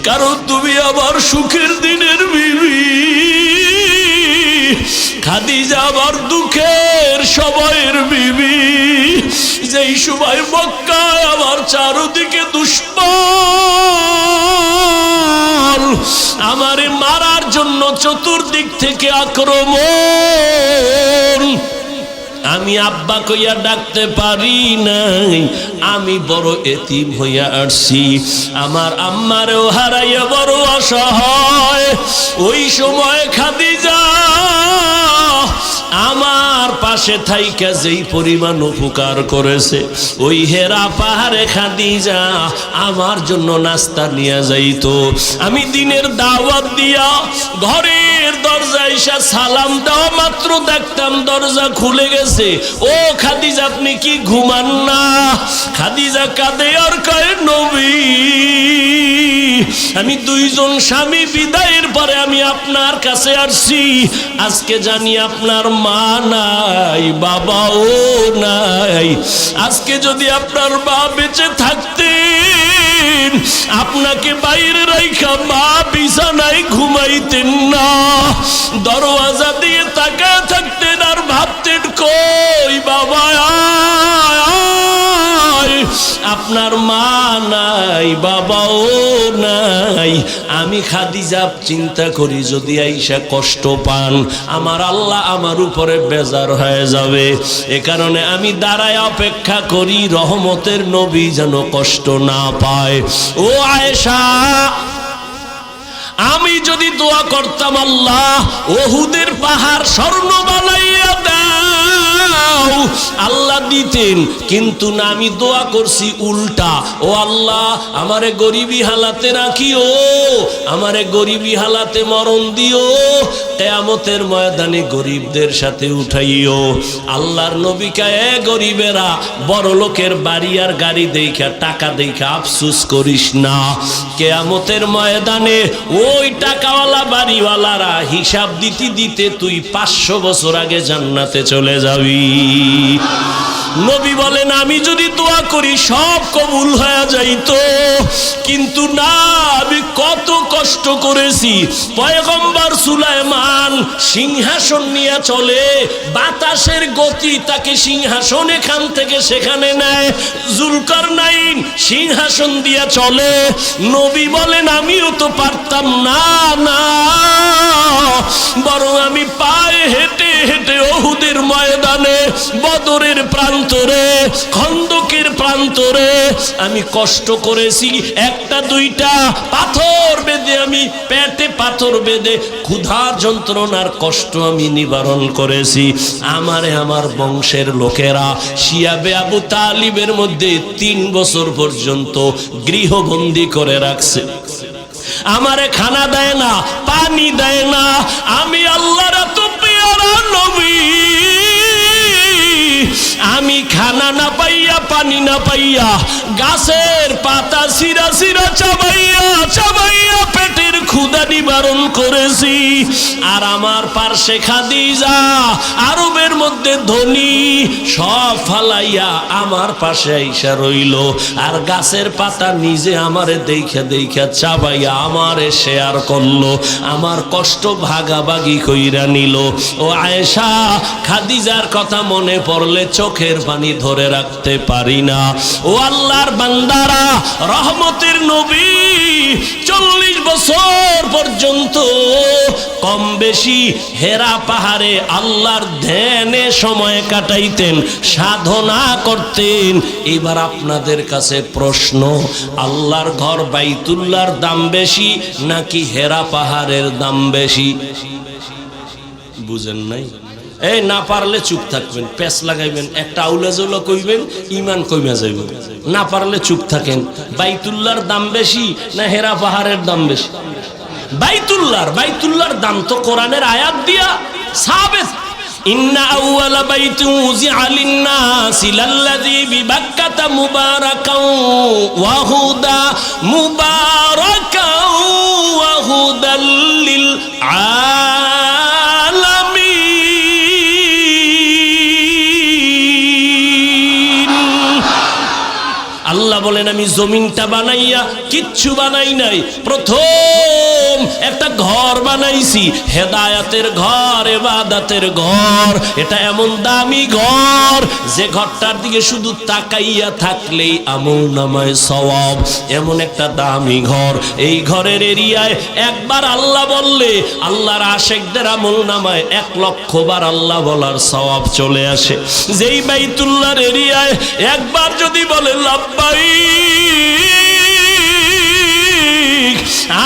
কারণ তুমি আমার সুখের দিনের বিবি। খাদিজা আমার দুঃখের সময়ের বিবি, যেই সময় মক্কায় আমার চারদিকে দুশমন আমারে মারার জন্য চতুর্দিক থেকে আক্রমণ, আমি আব্বা কইয়া ডাকতে পারি নাই, আমি বড় এতিম হইয়া আসছি, আমার আম্মারেও হারাইয়া বড় অসহায়। ওই সময় খাদিজা আমার পাশে থাইকা যেই পরিমাণ উপকার করেছে, ওই হেরা পাহাড়ে খাদিজা আমার জন্য নাস্তা নিয়ে যাইতো। আমি দিনের দাওয়াত দিয়া ঘরের দরজায় এসে সালাম দেওয়া মাত্র দেখতাম দরজা খুলে গেছে। ও খাদিজা, আপনি কি ঘুমান না? খাদিজা কাঁদে আর কয়, নবী, আমি 2 জন স্বামী বিদায়ের পরে আমি আপনার কাছে আসছি। আজকে জানি আপনার মা নাই, বাবাও নাই। আজকে যদি আপনার মা বেঁচে থাকতেন, আপনাকে বাইরে রাইখা মা বিছানায় ঘুমাইতেন না, দরওয়াজা দিয়ে তাকায় থাকতেন আর ভাবতেন, কই বাবা আপনার মা নাই, বাবাও নাই। আমি খাদিজা চিন্তা করি, যদি আইসা কষ্ট পান, আমার আল্লাহ আমার উপরে বেজার হয়ে যাবে। এ কারণে আমি দাঁড়ায় অপেক্ষা করি রহমতের নবী যেন কষ্ট না পায়। ও আয়েশা, আমি যদি দোয়া করতাম আল্লাহ ওহুদের পাহাড় স্বর্ণ বানাইয়া দাও, আল্লাহ দিতেন, কিন্তু না, আমি দোয়া করছি উল্টা। ও আল্লাহ, আমারে গরিবী হালাতে রাখিও, আমারে গরিবী হালাতে মরণ দিও, কিয়ামতের ময়দানে গরিবদের সাথে উঠাইও। আল্লাহর নবী কয়, এ গরিবেরা, বড় লোকের বাড়ি আর গাড়ি দেখা, টাকা দেখা আফসোস করিস না, কিয়ামতের ময়দানে ওই টাকাওয়ালা বাড়িওয়ালারা হিসাব দিতে দিতে তুই 500 বছর আগে জান্নাতে চলে যাবি। নবী বলেন আমি যদি দোয়া করি সব কবুল হয়ে যাইতো, কিন্তু না, আমি কত কষ্ট করেছি। পয়গম্বর সুলাইমান সিংহাসন নিয়ে চলে, বাতাসের গতি তাকে সিংহাসন এখান থেকে সেখানে নেয়। জুলকারনাইন সিংহাসন দিয়ে চলে, নবী বলেন আমিও তো পারতাম না, না, বরং আমি পায়ে হেঁটে হেঁটে ওহুদের ময়দানে, বদরের প্রান্তরে, খন্দকের প্রান্তরে আমি কষ্ট করেছি। একটা দুইটা পাথর বেঁধে, আমি পেটে পাথর বেঁধে ক্ষুধার যন্ত্রণার কষ্ট আমি নিবারণ করেছি। আমারে আমার বংশের লোকেরা শিয়াবে আবু তালিবের মধ্যে 3 বছর পর্যন্ত গৃহবন্দী করে রাখছে। আমারে খানা দেয় না, পানি দেয় না। আমি আল্লাহর এত পেয়ারা নবী, আমি খানা না পাইয়া, পানি না পাইয়া, গাছের পাতা চিরা চিরা চাবাইয়া চাবাইয়া পেটের ক্ষুধা নিবারণ করেছি। আর আমার পার্শ্বে খাদিজা, আরবের মধ্যে ধনী, সব ফালাইয়া আমার পাশে আইসা রইল। আর গাছের পাতা নিজে আমারে দেখা দেখা চাবাইয়া আমারে শেয়ার করলো, আমার কষ্ট ভাগাভাগি কইরা নিল। ও আয়েশা, খাদিজার কথা মনে পড়লে চোখের পানি ধরে রাখতে পারি না। ও আল্লাহর বান্দারা, রহমতের নবী 40 বছর পর্যন্ত কম বেশি হেরা পাহাড়ে আল্লাহর ধ্যানে সময় কাটাইতেন, সাধনা করতেন। এবার আপনাদের কাছে প্রশ্ন, আল্লাহর ঘর বাইতুল্লাহর দাম বেশি নাকি হেরা পাহাড়ের দাম বেশি? বুঝেন নাই? এই না পারলে চুপ থাকবেন, পেছ লাগাইবেন, একটা আউলা জৌলা কইবেন, ইমান কইমা যাইব। না পারলে চুপ থাকেন। বাইতুল্লাহর দাম বেশি না হেরা পাহাড়ের দাম বেশি? বাইতুল্লাহর দাম তো কোরআনের আয়াত দিয়া সাবিত। ইন্না আউয়ালা বাইতুন উযিআ লিন-নাসি লাল্লাযী বিবাক্কাতা মুবারাকাও ওয়া হুদা, মুবারাকাও ওয়া হুদাল লিল আল্লাহ বলেন আমি জমিনটা বানাইয়া কিচ্ছু বানাই নাই, প্রথম একটা ঘর বানাইছি, হেদায়াতের ঘর, ইবাদতের ঘর। এটা এমন দামি ঘর যে ঘরটার দিকে শুধু তাকাইয়া থাকলেই আমলনামায় সওয়াব। এমন একটা দামি ঘর। এই ঘরের এরিয়ায় একবার আল্লাহ বললে আল্লাহর আশিকদের আমলনামায় 1 লক্ষ বার আল্লাহ বলার সওয়াব চলে আসে। যেই বাইতুল্লাহর এরিয়ায় একবার যদি বলে লাব্বাইক,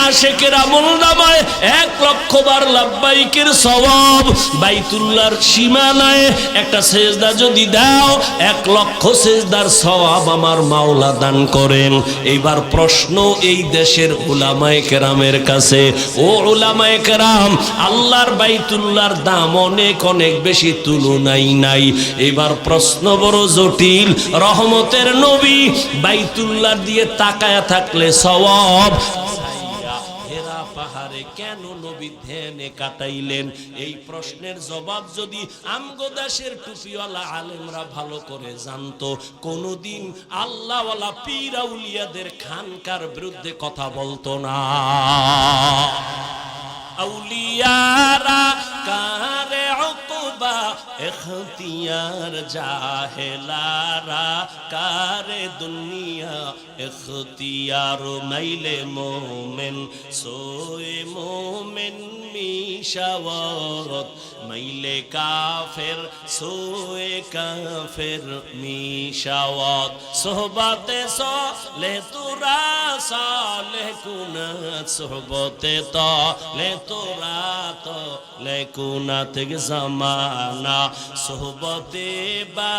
আশিকের আমলনামায় 1 লক্ষ বার লাব্বাইকের সওয়াব। বাইতুল্লাহর সীমানায় একটা সেজদা যদি দাও, 1 লক্ষ সেজদার সওয়াব আমার মাওলা দান করেন। এইবার প্রশ্ন এই দেশের উলামায়ে কেরামের কাছে, ও উলামায়ে কেরাম, আল্লাহর বাইতুল্লাহর দাম অনেক অনেক বেশি, তুলনাই নাই। এবার প্রশ্ন বড় জটিল। রহমতের নবী বাইতুল্লাহর দিয়ে তাকায়া থাকলে সওয়াব, হেরা পাহাড়ে কেন নবী ধ্যানে কাটাইলেন? এই প্রশ্নের জবাব যদি আমগো দেশের টুপিওয়ালা আলেমরা ভালো করে জানতো, কোনদিন আল্লাহওয়ালা পীর আউলিয়াদের খানকার বিরুদ্ধে কথা বলতো না। আউলিয়ারা কারে উকবা ইখতিয়ার, জাহেলারা কারে দুনিয়া ইখতিয়ার। মাইলে মোমেন সোয়ে মোমেন মিশাওয়াত, মাইলে কাফের সোয়ে কাফের মিশাওয়াত। সোহবতে সলে তোরা সালেহ কুনাত, সোহবতে তলে তোরা তলে কুনাত জামানা। সোহবতে বা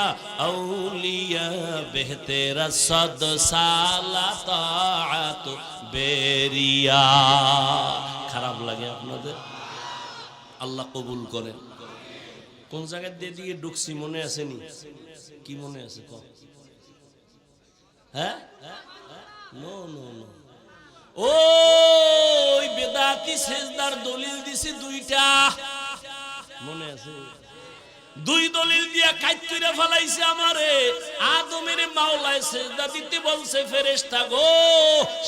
আউলিয়া বেহতেরা সদ সালা তাআত বেরিয়া। খারাপ লাগে আপনাদের? আল্লাহ কবুল করেন। কোন জায়গায় দিয়ে ঢুকছি মনে আছে নি? কি মনে আছে? হ্যাঁ, নো নো নো, ওই বেদাতি সেজদার দলিল দিছি 2টা, মনে আছে? দুই দলিল দিয়া কাইত কইরা ফলাইছে আমারে। আদমের মাওলায় সিজদা দিতে বলছে ফেরেশতা গো,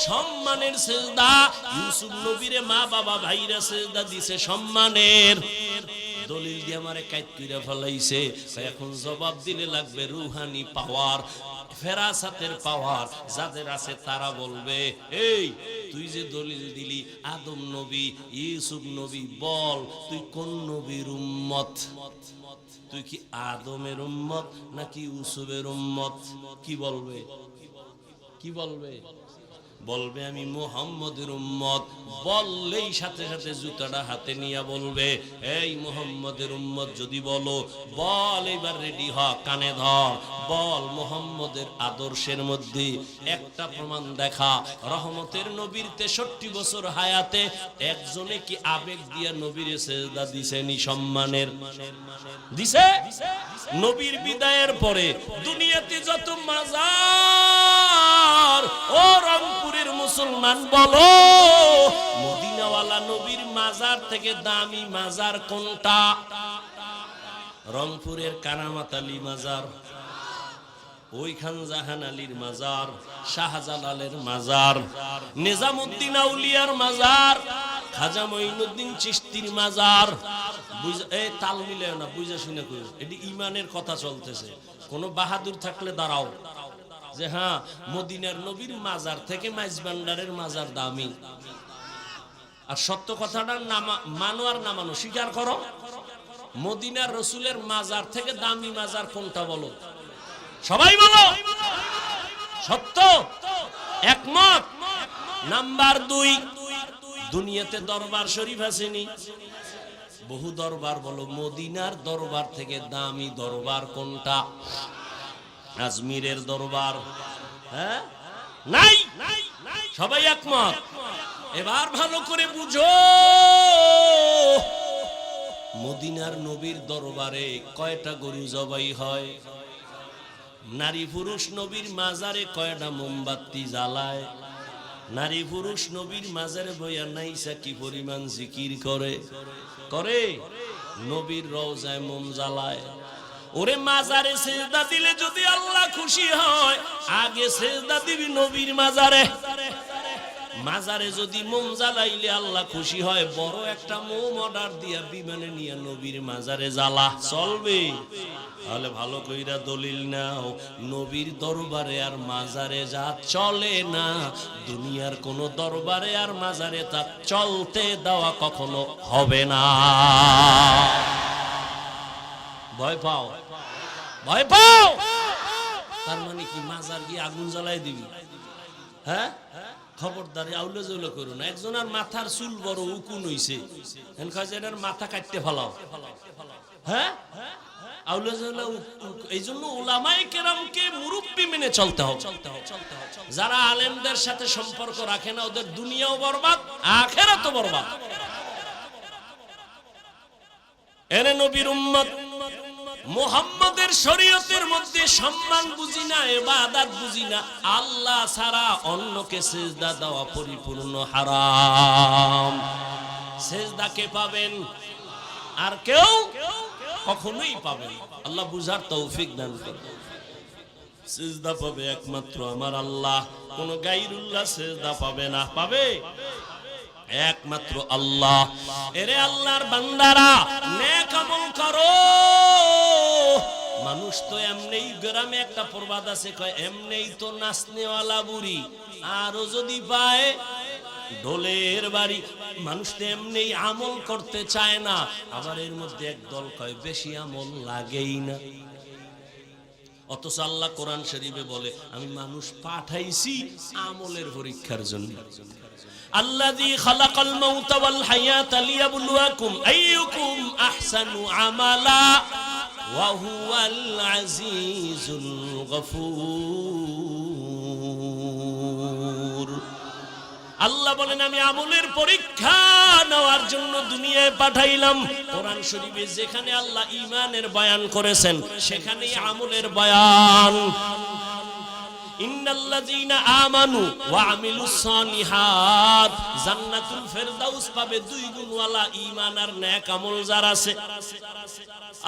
সম্মানের সিজদা। ইউসুফ নবীরে মা বাবা ভাইরা সিজদা দিছে সম্মানের। দলিল দিয়ে আমারে কাইত কইরা ফলাইছে। এখন জবাব দিলে লাগবে রুহানি পাওয়ার, ফেরাসাতের পাওয়ার যাদের আছে তারা বলবে, এই তুই যে দলিল দিলি আদম নবী ইউসুফ নবী, বল তুই কোন নবীর উম্মত? তুই কি আদমের উম্মত নাকি ইউসুফের উম্মত? কি বলবে? কি বলবে? বলবে আমি মুহাম্মদের উম্মত। বললেই সাথে সাথে জুতাটা হাতে নিয়ে বলবে, এই মুহাম্মদের উম্মত যদি বলো, বল এবার রেডি হ, কানে ধর, বল মুহাম্মদের আদর্শের মধ্যে একটা প্রমাণ দেখা। রহমতের নবীর 63 বছর হায়াতে একজনে কি আবেগ দিয়া নবীর সিজদা দিছেনি সম্মানের? দিছে? নবীর বিদায়ের পরে দুনিয়াতে যত মাজার, ও রংপুরের মুসলমান বলো, মদিনাওয়ালা নবীর মাজার থেকে দামি মাজার কোনটা? রংপুরের কারামাত আলী মাজার, ওইখান জাহান আলীর মাজার, শাহজালালের মাজার, নিজামুদ্দিন আউলিয়ার মাজার, খাজা মঈনুদ্দিন চিশতির মাজার। এই তাল মিলে না, বুঝা শুনে কই, এটি ইমানের কথা চলতেছে। কোন বাহাদুর থাকলে দাঁড়াও যে হ্যাঁ মদিনার নবীর মাজার থেকে মাইজবান্ডারের মাজার দামি। আর সত্য কথাটা মানো আর না মানো স্বীকার করো, মদিনার রসুলের মাজার থেকে দামি মাজার কোনটা বলো? সবাই বলো সত্য, একমত। নাম্বার 2, দুনিয়াতে দরবার শরীফ আসেনি? বহু দরবার, বলো মদিনার দরবার থেকে দামি দরবার কোনটা? আজমিরের দরবার? হ্যাঁ, নাই। সবাই একমত। এবার ভালো করে বুঝো, মদিনার নবীর দরবারে কয়টা গরু জবাই হয়? নারী পুরুষ নবীর মাজারে কয়টা মোমবাতি জ্বালায়? নারী পুরুষ নবীর মাজারে বইয়া নাইসা কি পরিমাণ জিকির করে? নবীর রওজায় মোম জ্বালায়। ওরে মাজারে সিজদা দিলে যদি আল্লাহ খুশি হয়, আগে সিজদা দিবি নবীর মাজারে। মাজারে যদি মোম জ্বালাইলে আল্লাহ খুশি হয়, বড় একটা মোম অর্ডার দিয়া বিমানে নিয়ে নবীর মাজারে জ্বালা, চলবে? তাহলে ভালো কইরা দলিল নাও, নবীর দরবারে আর মাজারে যা চলে না, দুনিয়ার কোন দরবারে আর মাজারে তা চলতে দেওয়া কখনো হবে না। ভয় পাও? ভয় পাও? তার মানে কি মাজার গিয়ে আগুন জ্বালাই দিবি? হ্যাঁ, খবরদারি আউলে জৌলে করো না। একজনের মাথার চুল বড় উকুন হইছে, এর মাথা কাটতে ফেলাও। হ্যাঁ, আউলে জৌলে। এই জন্য উলামায়ে কেরামকে মুরব্বি মেনে চলতে হবে। যারা আলেমদের সাথে সম্পর্ক রাখে না, ওদের দুনিয়াও বরবাদ, আখিরাতও বরবাদ। এরে নবীর উম্মত, মুহাম্মাদের শরীয়তের মধ্যে সম্মান বুঝি না, ইবাদত বুঝি না, আল্লাহ ছাড়া অন্যকে সিজদা দেওয়া পরিপূর্ণ হারাম। সিজদা কে পাবেন? আর কেউ কখনোই পাবেন। আল্লাহ বুঝার তৌফিক দান করুন। সিজদা পাবে একমাত্র আমার আল্লাহ, কোন গায়রুল্লাহ সিজদা পাবে না। পাবে একমাত্র আল্লাহ। এরে আল্লাহর বান্দারা, নেক আমল করো। মানুষ তো এমনিই, গ্রামে একটা প্রবাদ আছে, কয় এমনিই তো নাচনেওয়ালা বুড়ি, আরো যদি পায় ঢোলের বাড়ি। মানুষ তো এমনিই আমল করতে চায় না, আবার এর মধ্যে একদল কয় বেশি আমল লাগেই না। অথচ আল্লাহ কোরআন শরীফে বলে, আমি মানুষ পাঠাইছি আমলের পরীক্ষার জন্য। আল্লাযী খালাকাল মাউতা ওয়াল হায়াতা লিয়াবলুয়াকুম আইয়ুকুম আহসানু আমালা ওয়া হুয়াল আজিজুল গফুর। আল্লাহ বলেন, আমি আমলের পরীক্ষা নেওয়ার জন্য দুনিয়ায় পাঠাইলাম। কোরআন শরীফে যেখানে আল্লাহ ঈমানের বয়ান করেছেন, সেখানেই আমলের বয়ান। ইন্নাল্লাযীনা আমানু ওয়া আমিলুস সালিহাত জান্নাতুল ফেরদাউস পাবে 2 গুণওয়ালা ঈমান আর নেক আমল যার আছে।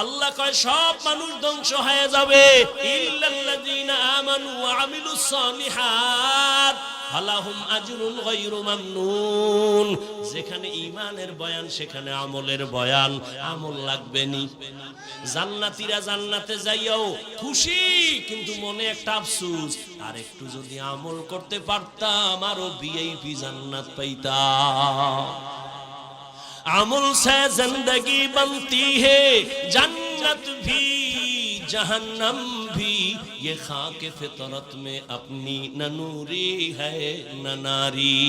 আল্লাহ কয় সব মানুষ ধ্বংস হয়ে যাবে, ইল্লাল্লাযীনা আমানু ওয়া আমিলুস সালিহাত ফালাহুম আজরুন গায়রু মামনুন। যেখানে ঈমানের বয়ান সেখানে আমলের বয়ান, আমল লাগবে নি। জান্নাতীরা জান্নাতে যাইয়াও খুশি, কিন্তু মনে একটা আফসোস, আর একটু যদি আমল করতে পারতাম আরো ভিআইপি জান্নাত পাইতাম। আমল से जिंदगी बनती है, जन्नत भी जहन्नम भी, ये खाक फितरत में अपनी न नूरी है न नारी।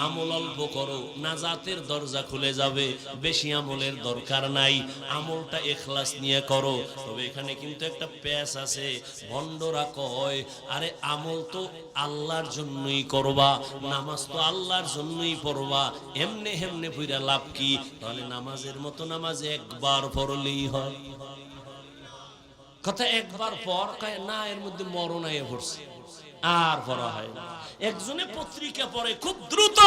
আমল অল্প করো, নাজাতের দরজা খুলে যাবে। বেশি আমলের দরকার নাই, আমলটা ইখলাস নিয়ে করো। তবে এখানে কিন্তু একটা প্যাচ আছে, ভণ্ডরা কয় আরে আমল তো আল্লাহর জন্যই করবা, নামাজ তো আল্লাহর জন্যই পড়বা, এমনে হেমনে পইরা লাভ কি? তাহলে নামাজের মতো নামাজ একবার পড়লেই হয়। কথা একবার পর কয় না, এর মধ্যে মরণ আয়ে পড়ছে, আর পড়া হয় না। একজনে পত্রিকা পড়ে খুব দ্রুত,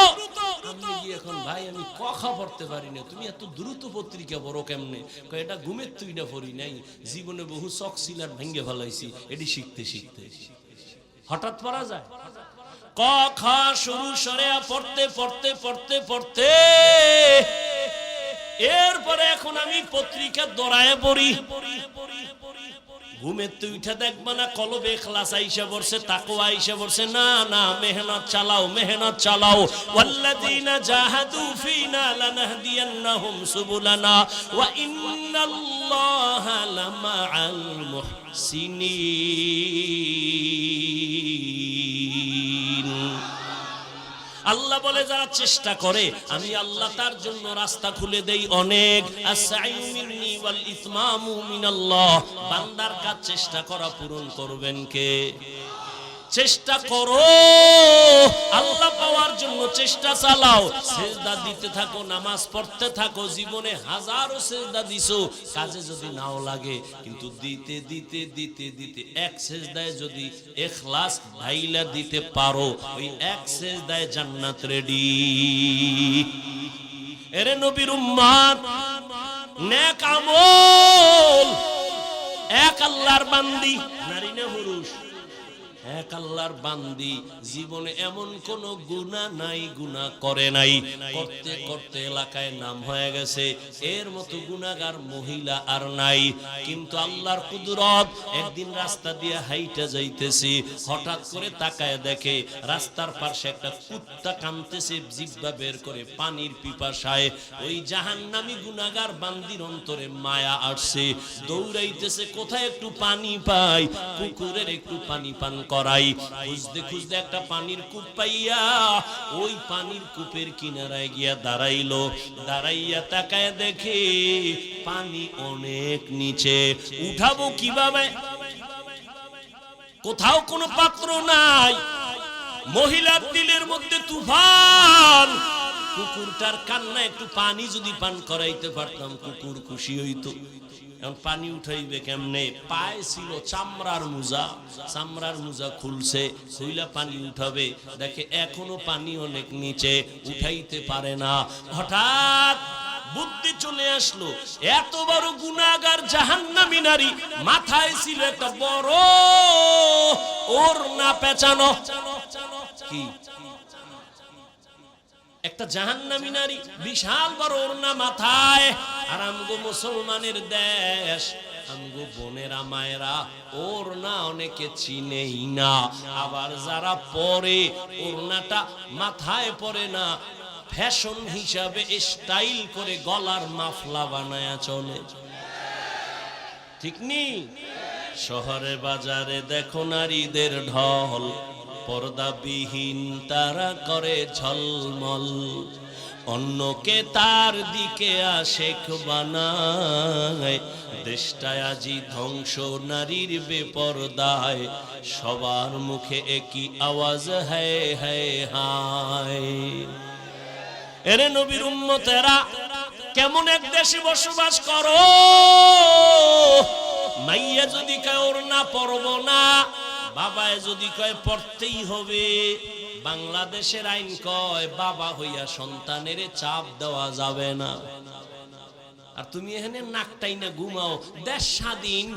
আমি গিয়ে এখন ভাই আমি কথা পড়তে পারি না, তুমি এত দ্রুত পত্রিকা পড়ো কেমনে? কয় এটা ঘুমের তুইটা পড়ি নাই, জীবনে বহু চক সিলার ভেঙে ফেলাইছি, এটি শিখতে শিখতে। হঠাৎ পড়া যায়? ক খ শুরু সরে পড়তে পড়তে পড়তে পড়তে এরপরে এখন আমি পত্রিকা দৌড়ায় পড়ি। ঘুমের তুই উঠে দেখবা না কলবে ইখলাস আইসা পড়ছে, তাকওয়া আইসা পড়ছে। না না, মেহনত চালাও, মেহনত চালাও। ওয়াল্লাযীনা জাহাদু ফীনা লানাহদিয়ান্নাহুম সুবুলানা ওয়া ইন্নাল্লাহা লামাআল মুহসিনিন। আল্লাহ বলে যারা চেষ্টা করে আমি আল্লাহ তার জন্য রাস্তা খুলে দেই অনেক। আস-সা'য়ু মিন্নি ওয়াল ইতমামু মিনাল্লাহ। বান্দার কাজ চেষ্টা করা পূরণ করবেন কে? চেষ্টা করো, আল্লাহ পাওয়ার জন্য চেষ্টা চালাও, সেজদা দিতে থাকো, নামাজ পড়তে থাকো। জীবনে হাজারো সেজদা দিছো, কাজে যদি নাও লাগে, কিন্তু দিতে দিতে দিতে দিতে এক সেজদায় যদি ইখলাস ঢাইলা দিতে পারো, ওই এক সেজদায় জান্নাত রেডি। এরে নবীর উম্মত, নেক আমল, এক আল্লাহর বান্দি, নারী না পুরুষ, এক আল্লাহর বান্দি, জীবনে এমন কোন গুনাহ নাই গুনাহ করে নাই, করতে করতে এলাকায় নাম হয়ে গেছে এর মতো গুনাহগার মহিলা আর নাই। কিন্তু আল্লাহর কুদরত, একদিন রাস্তা দিয়ে হাইটা যাইতেছি, হঠাৎ করে তাকায় দেখে রাস্তার পাশে একটা কুত্তা কাঁদতেছে, জিহ্বা বের করে পানির পিপাসায়। ওই জাহান্নামী গুনাহগার বান্দির অন্তরে মায়া আসছে, দৌড়াইতেছে কোথায় একটু পানি পাই, পুকুরের একটু পানি পান করাই। খুঁজতে খুঁজতে একটা পানির কূপ পাইয়া ওই পানির কূপের কিনারায় গিয়া দাঁড়াইলো। দাঁড়াইয়া তাকায় দেখে পানি অনেক নিচে, উঠাবো কিভাবে? কোথাও কোনো পাত্র নাই। মহিলার দিলের মধ্যে তুফান। কুকুরটার কান্না একটু পানি যদি পান করাইতে পারতাম, কুকুর খুশি হইতো। এখন পানি উঠাইবে কেমনে? পায়ে ছিল চামড়ার মোজা, চামড়ার মোজা খুলছে, খুইলা পানি উঠাবে, দেখে এখনো পানি অনেক নিচে, উঠাইতে পারে না। হঠাৎ বুদ্ধি চলে আসলো, এত বড় গুনাহগার জাহান্নামী নারী, মাথায় ছিল একটা বড় ওড়না পেঁচানো। কি একটা জাহান্নামী নারী, বিশাল বড় ওড়না মাথায়। আর আমগো মুসলমানের দেশ, আমগো বোনেরা মায়েরা ওড়না অনেকে চিনেই না। আবার যারা পরে ওড়নাটা মাথায় পরে না, ফ্যাশন হিসাবে স্টাইল করে গলার মাফলা বানায়া চলে, ঠিক নি? শহরে বাজারে দেখো নারীদের ঢল, পর্দাবিহীন তারা করে ঝলমল, অন্যকে তার দিকে আশেক বানায়। দেশটায় আজি ধ্বংস নারীর বেপরদায়, সবার মুখে একই আওয়াজ হায় হায় হায়। এরে নবীর উম্মতেরা, কেমন এক দেশে বসবাস করো, মাইয়া যদি কয় ওড়না পরব না, বাবায় যদি কয় পড়তেই হবে, বাংলাদেশের আইন কয় বাবা হইয়া সন্তানের চাপ দেওয়া যাবে না। আর তুমি এখানে নাকটাই না ঘুমাও। দেশ স্বাধীন,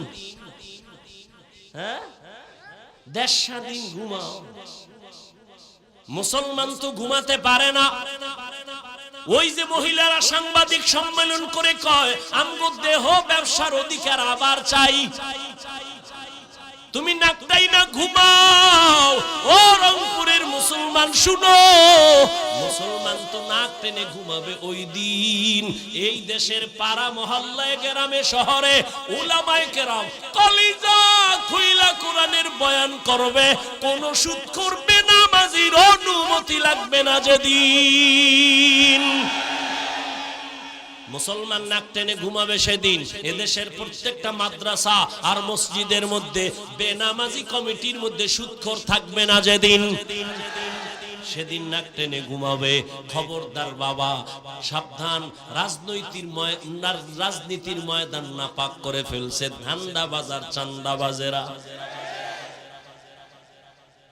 হ্যাঁ দেশ স্বাধীন, ঘুমাও। মুসলমান তো ঘুমাতে পারে না। ওই যে মহিলারা সাংবাদিক সম্মেলন করে কয় আমগো দেহ ব্যবসার অধিকার আবার চাই, তুমি নাকটাই না ঘুমাও। ও রংপুরের মুসলমান শুনো, মুসলমান তো নাক টেনে ঘুমাবে ওই দিন এই দেশের পাড়া মহল্লায় গ্রামে শহরে উলামায়ে কেরাম কলিজা খুইলা কোরআনের বয়ান করবে, কোন সুদ করবে না, নামাজির অনুমতি লাগবে না। যেদিন মুসলমান নাক টেনে ঘুমাবে সেদিন এদেশের প্রত্যেকটা মাদ্রাসা আর মসজিদের মধ্যে বেনামাজি কমিটির মধ্যে সুদখোর থাকবে না। যেদিন সেদিন নাক টেনে ঘুমাবে। খবরদার বাবা, সাবধান। রাজনীতির ময়দান নাপাক করে ফেলছে ধান্দাবাজার চান্দাবাজেরা।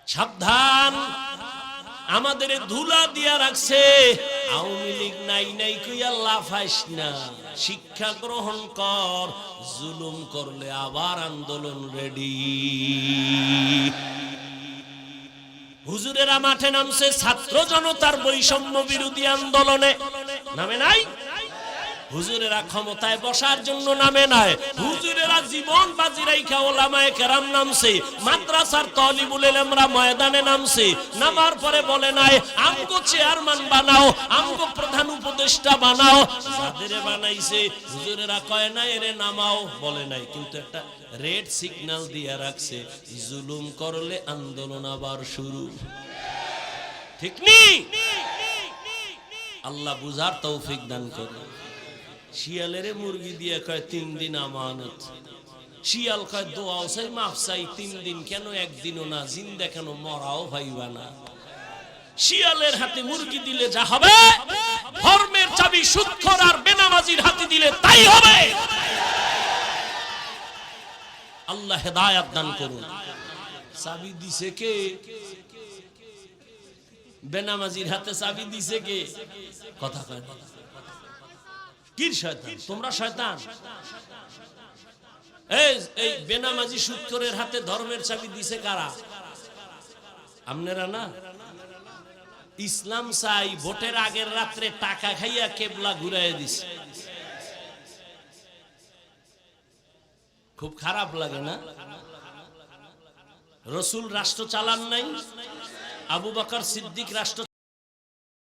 সাবধান, আমাদের ধুলা দিয়া রাখছে। আওয়ামী লীগ নাই নাই কইয়া লাফাইস না, শিক্ষা গ্রহণ কর। জুলুম করলে আবার আন্দোলন রেডি। হুজুরেরা মাঠে নামছে ছাত্র জনতার বৈষম্য বিরোধী আন্দোলনে, নামে নাই? হুজুরেরা ক্ষমতায় বসার জন্য নামে নাই। হুজুরেরা জীবন বাজি রাইখা ওলামায়ে কেরাম নামছে, মাদ্রাসার তালিবুল ইলমরা ময়দানে নামছে। নামার পরে বলে নাই আমগো চেয়ারম্যান বানাও, আমগো প্রধান উপদেষ্টা বানাও। যাদের বানাইছে হুজুরেরা কয় না এরে নামাও, বলে নাই। কিন্তু একটা রেড সিগন্যাল দিয়া রাখছে, জুলুম করলে আন্দোলন আবার শুরু। ঠিক নেই? আল্লাহ বুঝার তৌফিক দান করে। শিয়ালের মুরগি দিয়ে কয় 3 দিন আমানত। শিয়াল কয় দোয়াও চাই মাফ চাই 3 দিন কেন, একদিনও না, জিন্দা কেন, মরাও ভাইবা না। শিয়ালের হাতে মুরগি দিলে যা হবে, ধর্মের চাবি সুদখোর আর বেনামাজির হাতে দিলে তাই হবে। আল্লাহ হেদায়েত দান করুন। চাবি দিছে কে? বেনামাজির হাতে চাবি দিছে কে? কথা কয় না। কি শয়তান? তোমরা শয়তান। এই বেনামাজি সুদখোরের হাতে ধর্মের চাবি দিছে কারা? আপনারা না? ইসলাম চাই ভোটের আগের রাত্রে টাকা খাইয়া কেবলা ঘুরাইয়া দিছে। খুব খারাপ লাগে না? রাসূল রাষ্ট্র চালান নাই, আবু বকর সিদ্দিক রাষ্ট্র